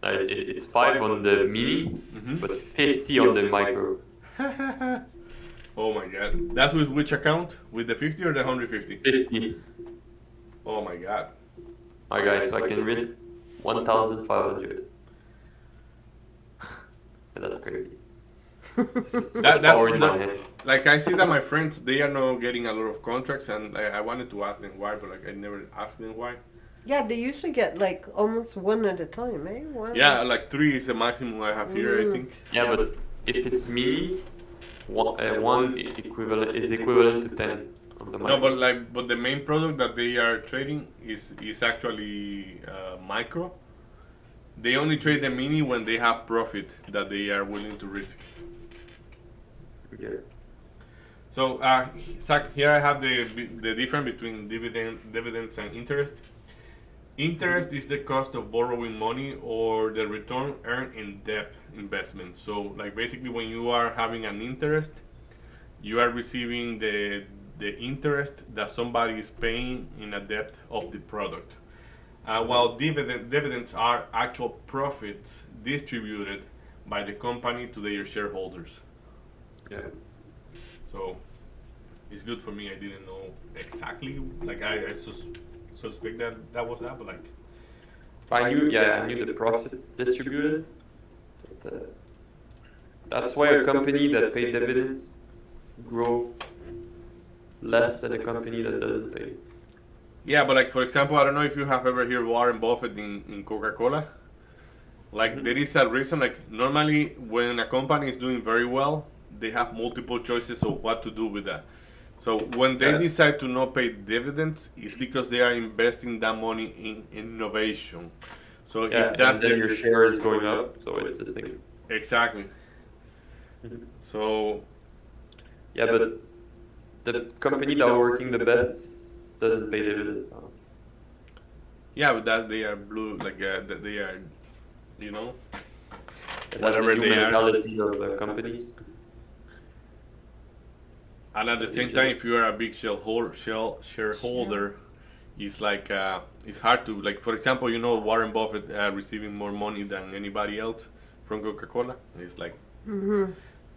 It's 5 on the mini, Mm-hmm. but 50 on the micro. Oh my god. That's with which account? With the 50 or the 150? 50. Oh my god. My guy, so I can risk 1,500. That's crazy. That's Power in my head. like I see that my friends they are not getting a lot of contracts, and I wanted to ask them why, but like I never asked them why. Yeah, they usually get like almost one at a time, eh? One. Yeah, like 3 is the maximum I have here, I think. Yeah, but if it's mini, one is equivalent to 10 on the micro. No, but the main product that they are trading is actually micro. They only trade the mini when they have profit that they are willing to risk. Yeah. So, Zach, here I have the difference between dividends and interest. Interest is the cost of borrowing money or the return earned in debt investment. So, like basically, when you are having an interest, you are receiving the interest that somebody is paying in a debt of the product. While dividends are actual profits distributed by the company to their shareholders. Yeah. So it's good for me. I didn't know exactly. Like I suspect that was that, but like I knew the profit distributed. But, that's why a company that pays dividends grow less than a company that doesn't pay. yeah, but like for example, I don't know if you have ever heard Warren Buffett in Coca-Cola. Like there is a reason. Like normally, when a company is doing very well, they have multiple choices of what to do with that. So when they Yeah. decide to not pay dividends, it's because they are investing that money in innovation. So Yeah, if that's and then your the share is going up, so it's the same. exactly. Mhm. So Yeah, but the company that are working the best doesn't pay dividends. yeah, but that they are blue. Like that they are, you know, And that's the whatever new they are. mentality of companies. And at the They same time, just if you are a big shareholder, it's like it's hard to like. For example, you know Warren Buffett receiving more money than anybody else from Coca-Cola. It's like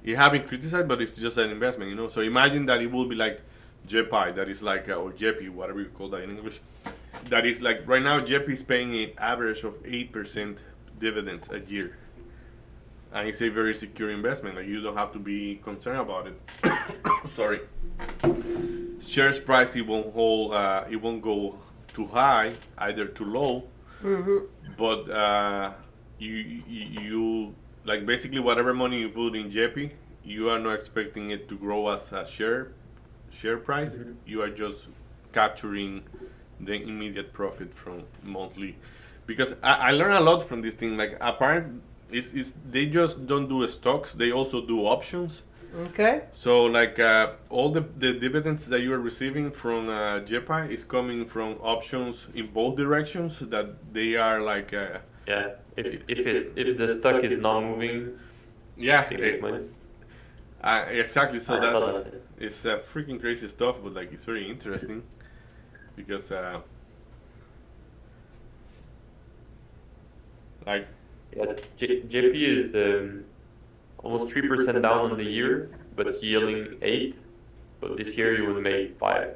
it have been criticized, but it's just an investment, you know. So imagine that it will be like JPI, that is like or JP, whatever you call that in English. That is like right now, JP is paying an average of 8% dividends a year, and it's a very secure investment. Like you don't have to be concerned about it. Sorry. Shares price it won't hold. It won't go too high, either too low. But you like basically whatever money you put in JP, you are not expecting it to grow as a share price. You are just capturing the immediate profit from monthly. Because I learned a lot from this thing. Like apparent is they just don't do stocks. They also do options. Okay. So like all the dividends that you are receiving from JPI is coming from options in both directions. That they are like yeah. If the stock is not moving, yeah they make money. exactly. So I that's saw that. it's freaking crazy stuff, but like it's very interesting because like Yeah, JP is almost 3% down on the year, but yielding 8. But this year you will make 5.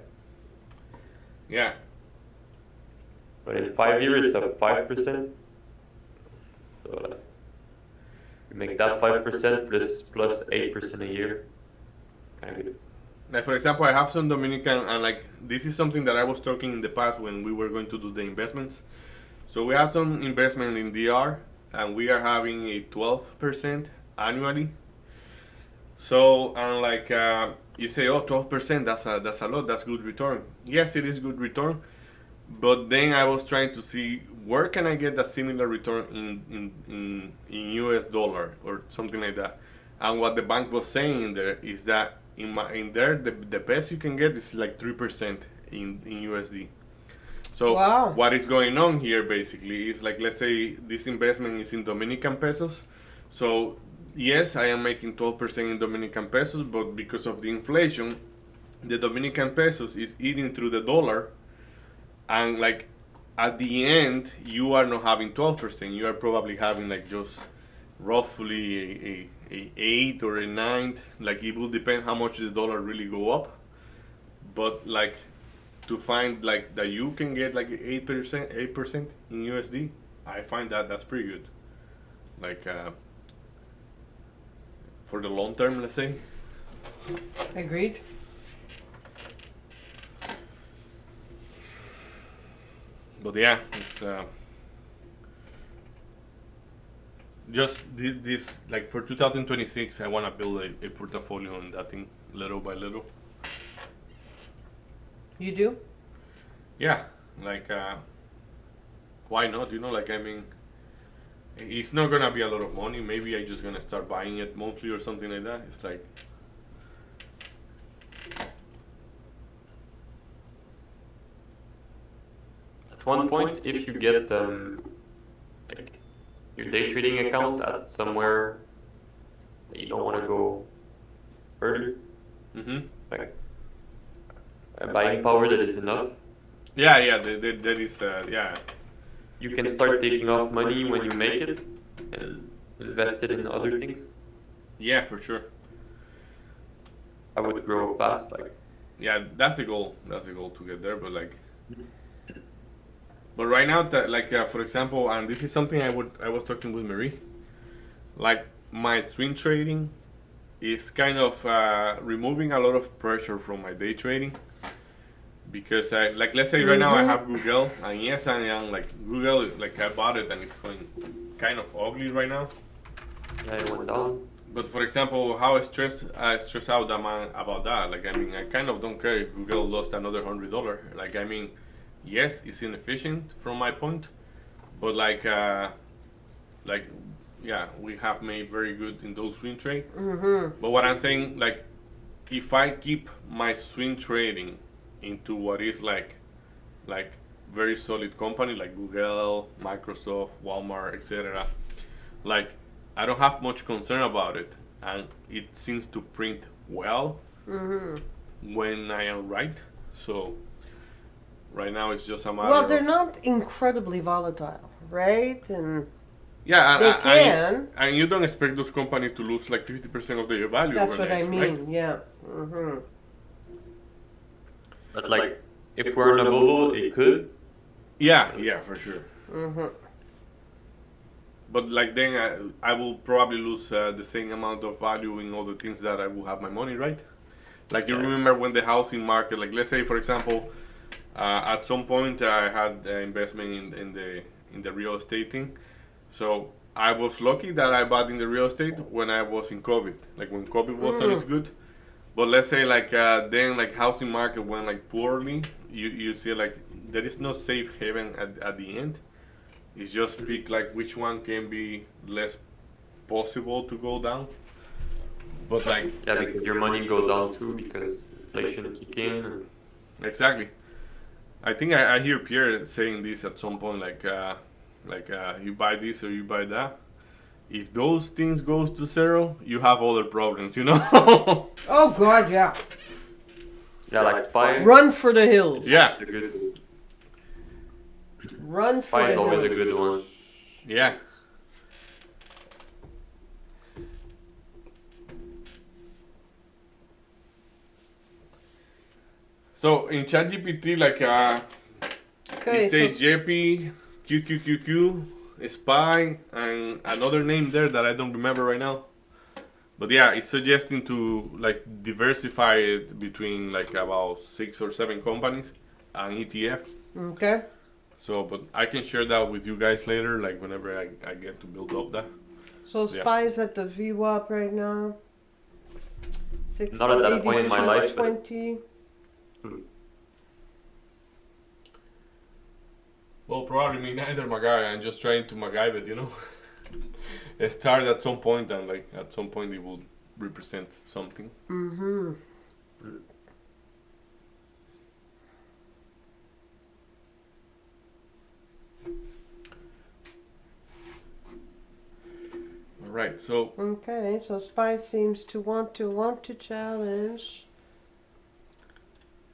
yeah But in 5 years it's up 5%. So you make that 5% plus 8% a year. Kind of good. like for example, I have some Dominican, and like this is something that I was talking in the past when we were going to do the investments. So we have some investment in DR, and we are having a 12% annually. So and like you say, oh, 12%, that's a lot, that's good return. Yes, it is good return, but then I was trying to see where can I get a similar return in US dollar or something like that. And what the bank was saying in there is that in there the best you can get is like 3% in USD. So Wow. what is going on here basically is like, let's say this investment is in Dominican pesos. So yes, I am making 12% in Dominican pesos, but because of the inflation, the Dominican pesos is eating through the dollar, and like at the end you are not having 12%. You are probably having like just roughly a 8 or a 9. Like it will depend how much the dollar really go up, but like to find like that you can get like 8% in USD, I find that that's pretty good. Like for the long term, let's say. Agreed. But yeah, it's just this like for 2026. I want to build a portfolio on that thing little by little. You do? Yeah, like why not? You know, like I mean, it's not gonna be a lot of money. Maybe I just gonna start buying it monthly or something like that. It's like At one point, if you get like your day trading account at somewhere that you don't want to go further, mm-hmm. like a buying power that is enough, Yeah, that is yeah. you can start taking off money when you make it and invest it in other things. Yeah, for sure. I would grow fast, like Yeah, that's the goal. That's the goal to get there. But like, but right now, that like for example, and this is something I was talking with Marie. Like my swing trading is kind of removing a lot of pressure from my day trading, because I like let's say right now I have Google, and yes, I am like Google, like I bought it and it's going kind of ugly right now. Yeah, it went down. But for example, how stress out am I about that? Like, I mean, I kind of don't care if Google lost another $100. Like, I mean, yes, it's inefficient from my point, but like, yeah, we have made very good in those swing trade. But what I'm saying, like, if I keep my swing trading into what is like very solid company like Google, Microsoft, Walmart, etc. Like, I don't have much concern about it, and it seems to print well when I am right. So right now it's just a matter. Well, they're of, not incredibly volatile, right? And yeah, they can. and you don't expect those companies to lose like 50% of their value. That's what I overnight, mean. right? Yeah. But like, if we're in a bubble, it could. Yeah, for sure. But like then I will probably lose the same amount of value in all the things that I will have my money, right? Like, you remember when the housing market, like, let's say for example, at some point I had investment in the real estate thing, so I was lucky that I bought in the real estate when I was in COVID, like when COVID was on its good. But let's say like then like housing market went like poorly, you see like there is no safe haven at the end. It's just pick like which one can be less possible to go down. But like, Yeah, because your money goes down too because inflation kick in. And exactly. I think I hear Pierre saying this at some point, like you buy this or you buy that. If those things goes to zero, you have other problems, you know. Oh God, yeah. yeah, like Spy. Run for the hills. Yeah, It's a good. Run for Spy is the always a hills. good one. yeah. So in ChatGPT, like Okay, it says so JP, QQQQ, Spy, and another name there that I don't remember right now. But yeah, it's suggesting to like diversify it between like about 6 or 7 companies and ETF. okay. So, but I can share that with you guys later, like whenever I get to build up that. So Spy's at the VWAP right now. Not at that point in my life, but- 20. Well, probably me neither, my guy. I'm just trying to MacGyver it, you know. Start at some point, and like at some point it will represent something. All right, so Okay, so Spy seems to want to challenge.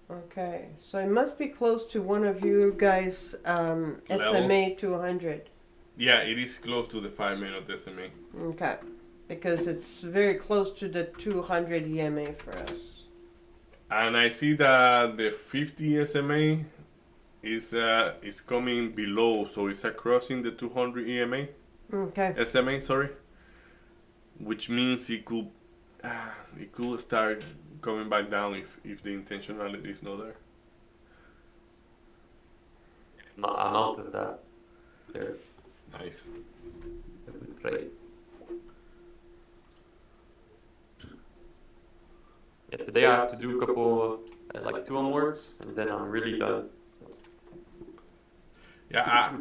Okay, so it must be close to one of you guys' SMA 200. yeah, it is close to the 5-minute SMA. Okay, because it's very close to the 200 EMA for us. And I see that the 50 SMA is coming below, so it's crossing the 200 EMA Okay. SMA, sorry, which means it could start coming back down if the intentionality is not there. I'm out of that. There, Nice. a good trade. Yeah, today I have to do a couple, like 2 onwards, and then I'm really done. Yeah,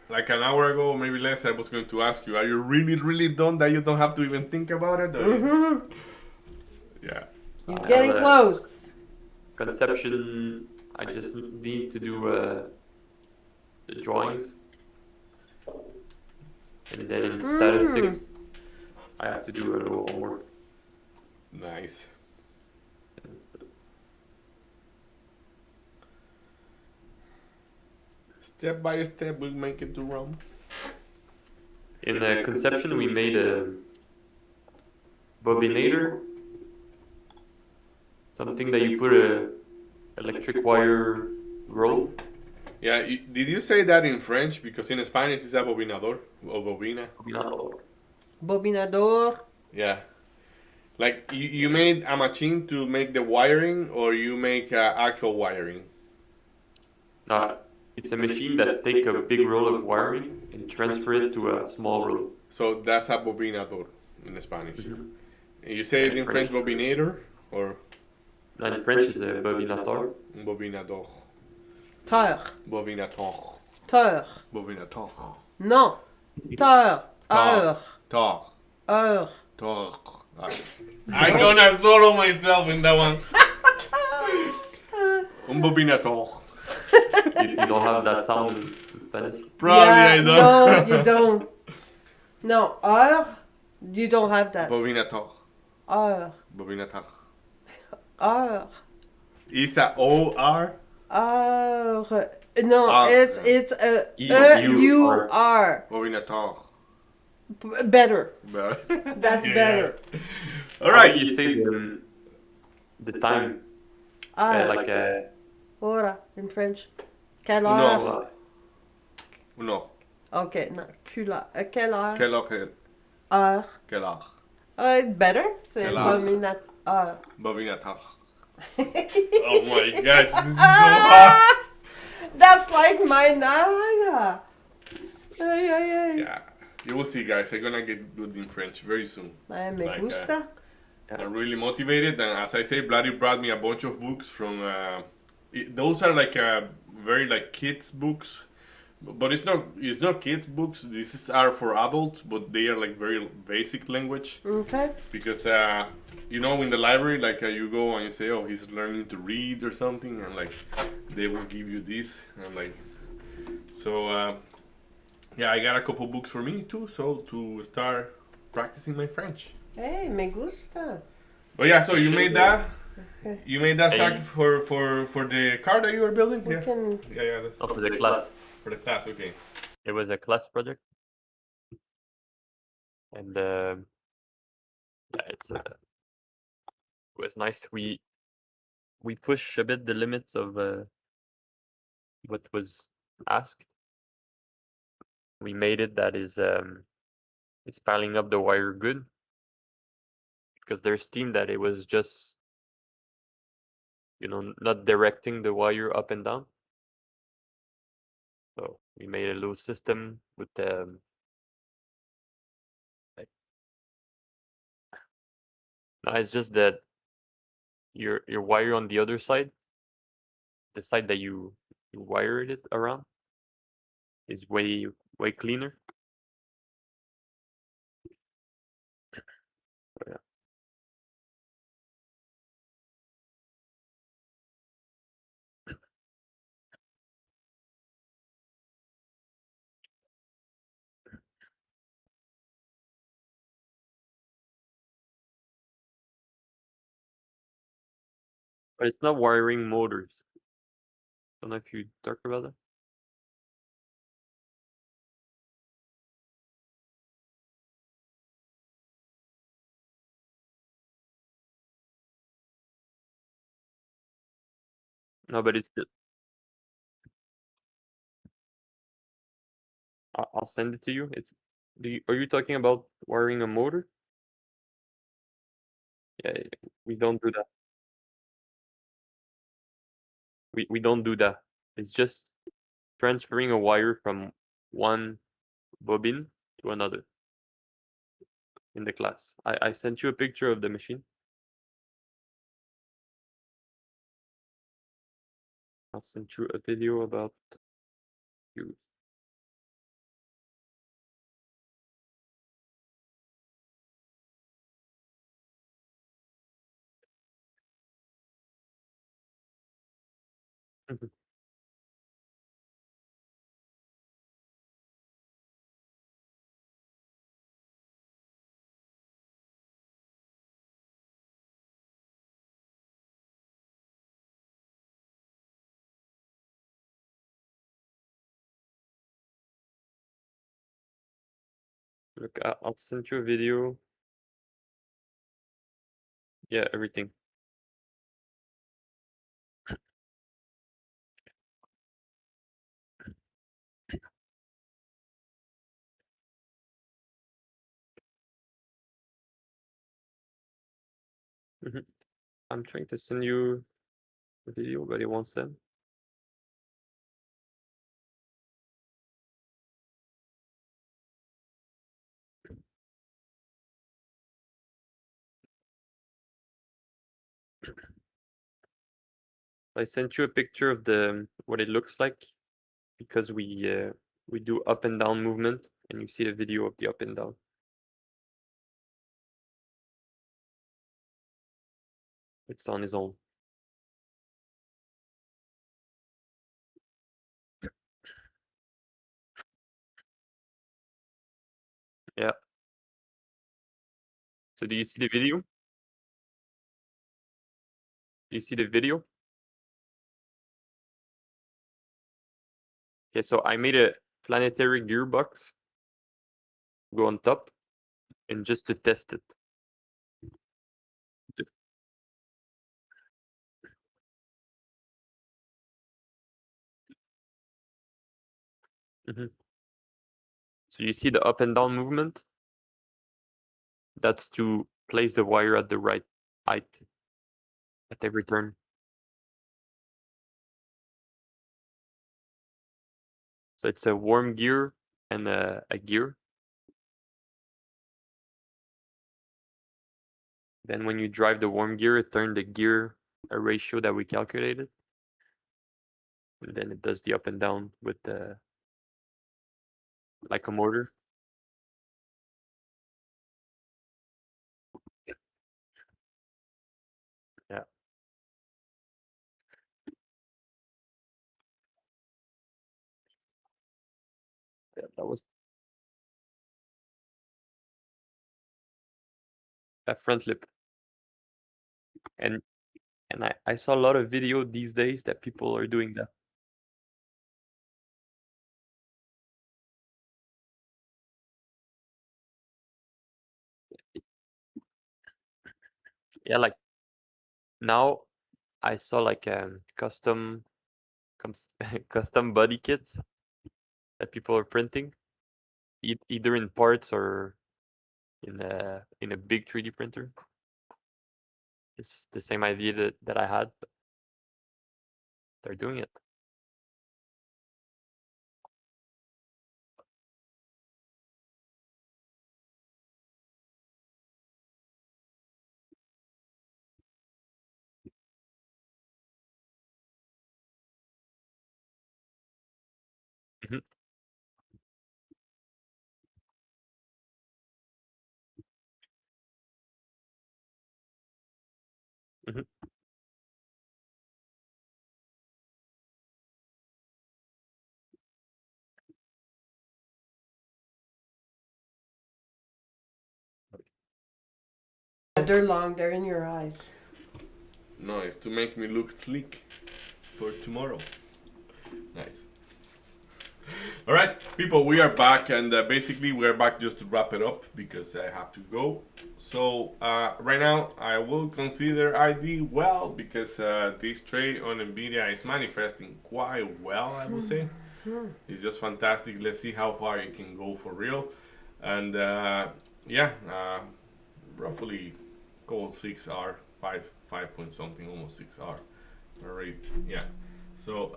like an hour ago, maybe less, I was going to ask you, are you really, really done that you don't have to even think about it? Or... Yeah. He's I getting have a- close. Conception, I just need to do the drawings. And then in statistics, I have to do a little homework. Nice. Step by step, we make it to Rome. In the conception, we made a bobinator, something that you put a electric wire roll. Yeah, did you say that in French? Because in Spanish it's a bobinador or bobina. Bobinador. Bobinador. Yeah. Like you made a machine to make the wiring, or you make actual wiring? No, it's a machine that take a big roll of wiring and transfer it to a small roll. So that's a bobinador in Spanish. Mhm. You say it And in French bobinator or no, in French is a bobinator. bobinador? Teur. Bobinator. Teur. Bobinator. Non. Teur. Teur. Heure. Tor. Heure. Tor. I'm gonna solo myself in that one. Un bobinator. You don't have that sound in Spanish. Probably Yeah, I don't. No, you don't. No, heure. You don't have that. Bobinator. Heure. Bobinator. Heure. Is a O-R? Heure. No, Heure. it's E-U-R. Bobinator. Better. But That's Yeah. better. All right. You say the time, Heure. like Hora in French. Quelle No. heure? No. Okay, no, quelle heure? Quelle heure? Heure. Quelle heure? It's better. C'est Quelle heure? dominat heure. Bobinator. Oh my gosh, this is so hard. That's like my naga. Ay, ay, ay. Yeah. You will see, guys. I'm gonna get good in French very soon. Ay, me Like, gusta. I'm really motivated, and as I say, Bloody brought me a bunch of books from. Those are like very like kids books, but it's not kids books. Are for adults, but they are like very basic language Okay. because in the library like you go and you say, oh, he's learning to read or something, and like they will give you this and like so. Yeah, I got a couple books for me too, so to start practicing my French. Hey, me gusta. But yeah, so you made that. Okay. You made that Hey. sack for the car that you were building. We Yeah, can. yeah. for the class. For the class, okay. It was a class project, and yeah, it was nice. We push a bit the limits of what was asked. We made it that is it's piling up the wire good, because there's team that it was just not directing the wire up and down. So we made a little system with like, no, it's just that your wire on the other side, the side that you wired it around, is way cleaner. Yeah. But it's not wiring motors. Don't know if you talk about that. No, but it's I'll send it to you. Are you talking about wiring a motor? Yeah, we don't do that. We don't do that. It's just transferring a wire from one bobbin to another in the class. I sent you a picture of the machine. I'll send you a video about you. Look, I'll send you a video. Yeah, everything. I'm trying to send you the video, but it won't send. I sent you a picture of the what it looks like because we do up and down movement, and you see the video of the up and down. It's on his own. Yeah. So do you see the video? Do you see the video? Okay, so I made a planetary gearbox go on top, and just to test it. So you see the up and down movement? That's to place the wire at the right height at every turn. So it's a worm gear and a gear. Then when you drive the worm gear, it turns the gear a ratio that we calculated. And then it does the up and down with the like a motor. Yeah. Yeah, that was a front lip. And I saw a lot of video these days that people are doing that. Yeah, like now I saw like custom custom body kits that people are printing, either in parts or in a big 3D printer. It's the same idea that I had, but they're doing it. Mhm. Mhm. They're long, they're in your eyes. No, it's to make me look sleek for tomorrow. Nice. All right, people, we are back, and basically we're back just to wrap it up because I have to go. So right now I will consider I did well because this trade on Nvidia is manifesting quite well, I would say. It's just fantastic. Let's see how far it can go for real. And yeah, roughly called 6R, 5 point something, almost 6R. All right, yeah. So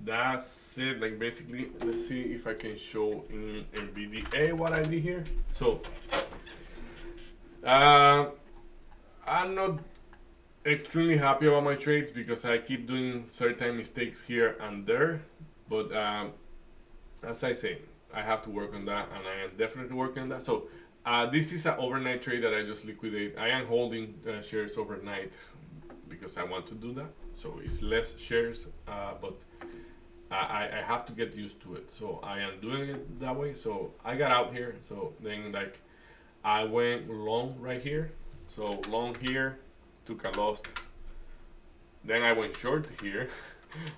that's it. Like basically, let's see if I can show in NVDA what I did here. So I'm not extremely happy about my trades because I keep doing certain mistakes here and there. But as I say, I have to work on that, and I am definitely working on that. So this is an overnight trade that I just liquidate. I am holding shares overnight because I want to do that. So it's less shares, but I have to get used to it. So I am doing it that way. So I got out here. So then like I went long right here. So long here, took a loss. Then I went short here.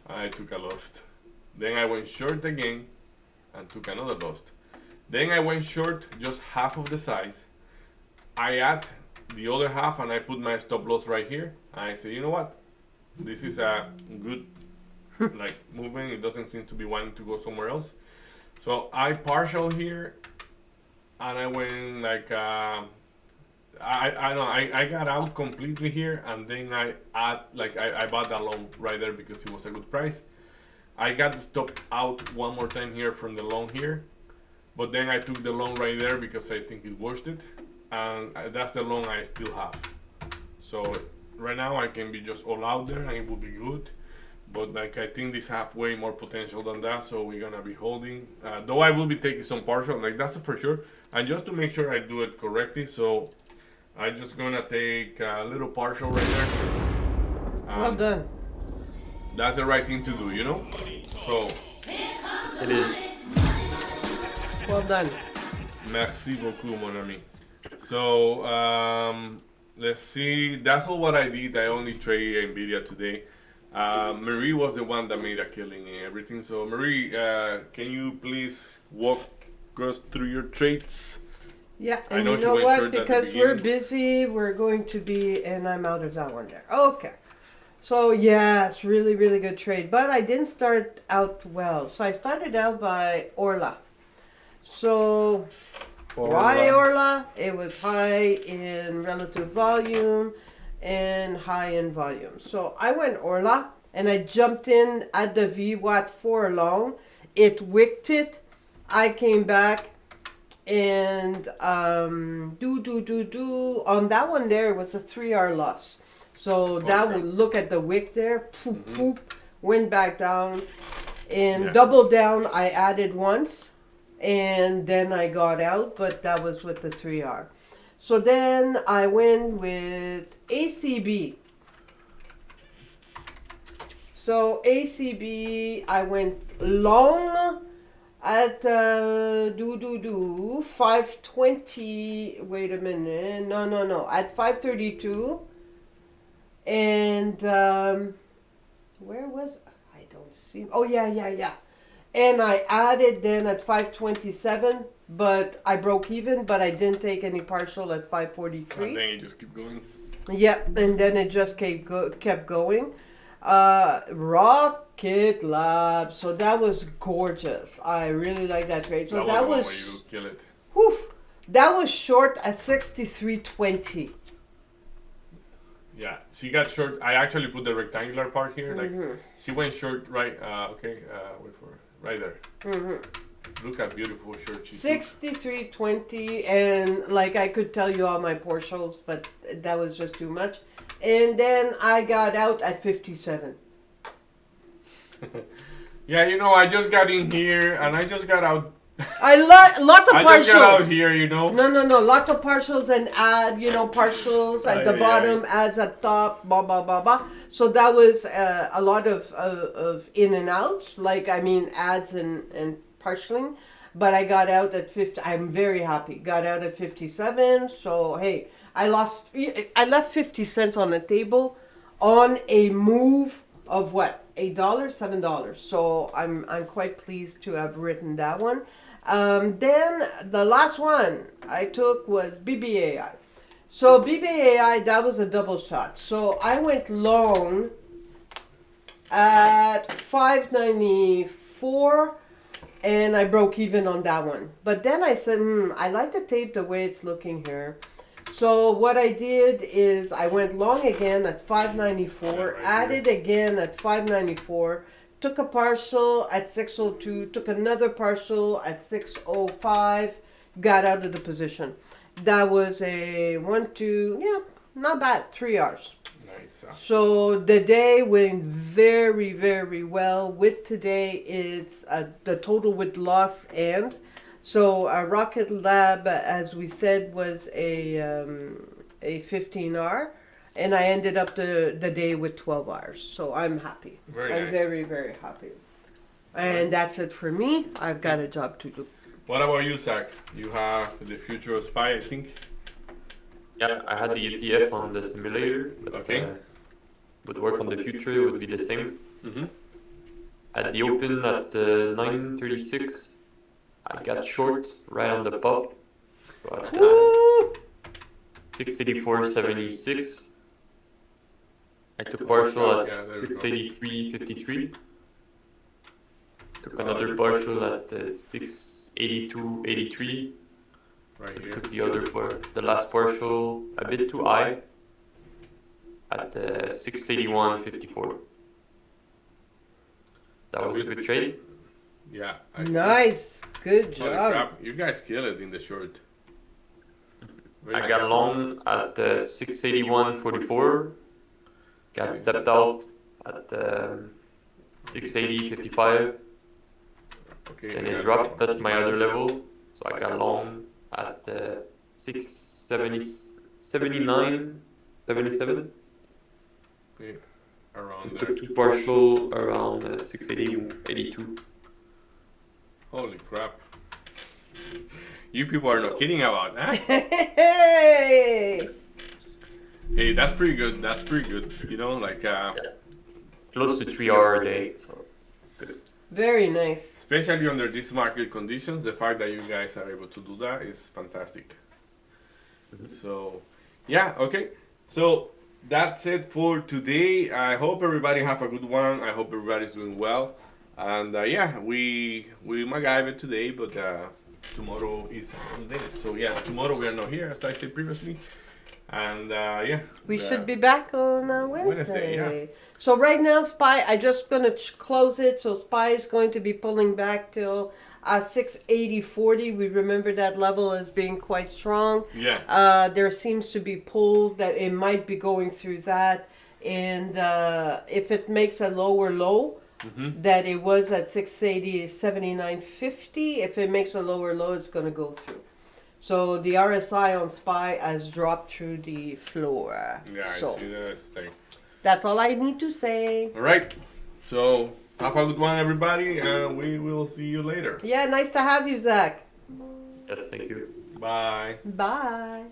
I took a loss. Then I went short again and took another loss. Then I went short just half of the size. I add the other half and I put my stop loss right here. I say, you know what? This is a good like movement. It doesn't seem to be wanting to go somewhere else. So I partial here and I went like I got out completely here, and then I bought that long right there because it was a good price. I got the stop out one more time here from the long here, but then I took the long right there because I think it worth it, and that's the long I still have. So right now I can be just all out there and it will be good. But like I think this have way more potential than that, so we're gonna be holding. Though I will be taking some partial, like that's for sure. And just to make sure I do it correctly, so I'm just gonna take a little partial right there. Well done. That's the right thing to do, you know. So It is. Well done. merci beaucoup, mon ami. So let's see. That's all what I did. I only traded Nvidia today. Marie was the one that made a killing and everything. So Marie, can you please walk us through your trades? Yeah, I and know you she know went what? short at the Because we're beginning. busy, we're going to be, and I'm out of that one there. Okay. So, yes, really, really good trade. But I didn't start out well. So I started out by Orla. So, why Orla? It was high in relative volume and high in volume. So I went Orla and I jumped in at the VWAT 4 long. It wicked it. I came back and on that one there it was a 3R loss. So that Okay. would look at the wick there, poop, poop, went back down and Yeah. double down. I added once and then I got out, but that was with the 3R. So then I went with ACB. So ACB, I went long at 520. Wait a minute. No. At 532. And where was I? Don't see. Oh yeah. And I added then at 527, but I broke even, but I didn't take any partial at And 543. then you just keep going. Yep, and then it just kept going. Rocket Lab. So that was gorgeous. I really like that trade. So that the one was, where you kill it. whew, that was short at 63.20. Yeah, she got short. I actually put the rectangular part here. Like Mhm. she went short, right? Okay, wait for it. Right there. Mhm. Look at beautiful shirt she took. 63.20, and like I could tell you all my partials, but that was just too much. And then I got out at 57. Yeah, you know, I just got in here and I just got out. Lots of I just got out partials. here, you know. No, lots of partials and add, partials at the Aye, bottom, adds at top, blah, blah, blah, blah. So that was a lot of in and outs, adds and partialing. But I got out at 50, I'm very happy. Got out at 57, so hey, I left 50 cents on the table on a move of what? $8, $7. So I'm quite pleased to have written that one. Then the last one I took was BBAI. So BBAI, that was a double shot. So I went long at 594 and I broke even on that one. But then I said, I like the tape the way it's looking here. So what I did is I went long again at 594, added again at 594, took a partial at 602, took another partial at 605, got out of the position. That was a 1, 2, not bad, 3 hours. Nice. So the day went very, very well. With today, it's the total with loss and. So Rocket Lab, as we said, was a 15R. And I ended up the day with 12 hours. So I'm happy. Very I'm nice. very, very happy. And that's it for me. I've got a job to do. What about you, Zach? You have the future of SPY, I think. Yeah, I had the ETF on the simulator. But, Okay. would work on the future, it would be the same. Mm-hmm. At the open at 9:36, I got short right on the pop. But, Woo! 684.76. I took partial at Yeah, there we go. 683.53. Took another partial at 682.83. Right here. Took the last partial a bit too high at 681.54. That was a good trade. Yeah. I see. Nice. Good Holy job. crap. You guys kill it in the short. I got long at 681.44. Got stepped out at 680.55. Okay. And we it got- dropped, touched my other level. So I got long at 679.77. Okay, around there. Took two partial around 680.82. Holy crap. You people are not kidding about that. Hey! Hey, that's pretty good. That's pretty good. You know, like, Close to 3 hour a day. So Very nice. especially under these market conditions, the fact that you guys are able to do that is fantastic. So, yeah, okay. So, that's it for today. I hope everybody have a good one. I hope everybody's doing well. And yeah, we MacGyver today, but tomorrow is another day. So yeah, tomorrow we are not here, as I said previously. And yeah, We should be back on Wednesday. Wednesday, yeah. So right now, Spy, I just gonna close it. So Spy is going to be pulling back till 680.40. We remember that level as being quite strong. Yeah. There seems to be pull that it might be going through that, and if it makes a lower low. That it was at 680.79.50. If it makes a lower low, it's going to go through. So the RSI on SPY has dropped through the floor. Yeah, So I see that thing. that's all I need to say. All right. So have a good one, everybody, and we will see you later. Yeah, nice to have you, Zach. yes, thank you. Bye. Bye.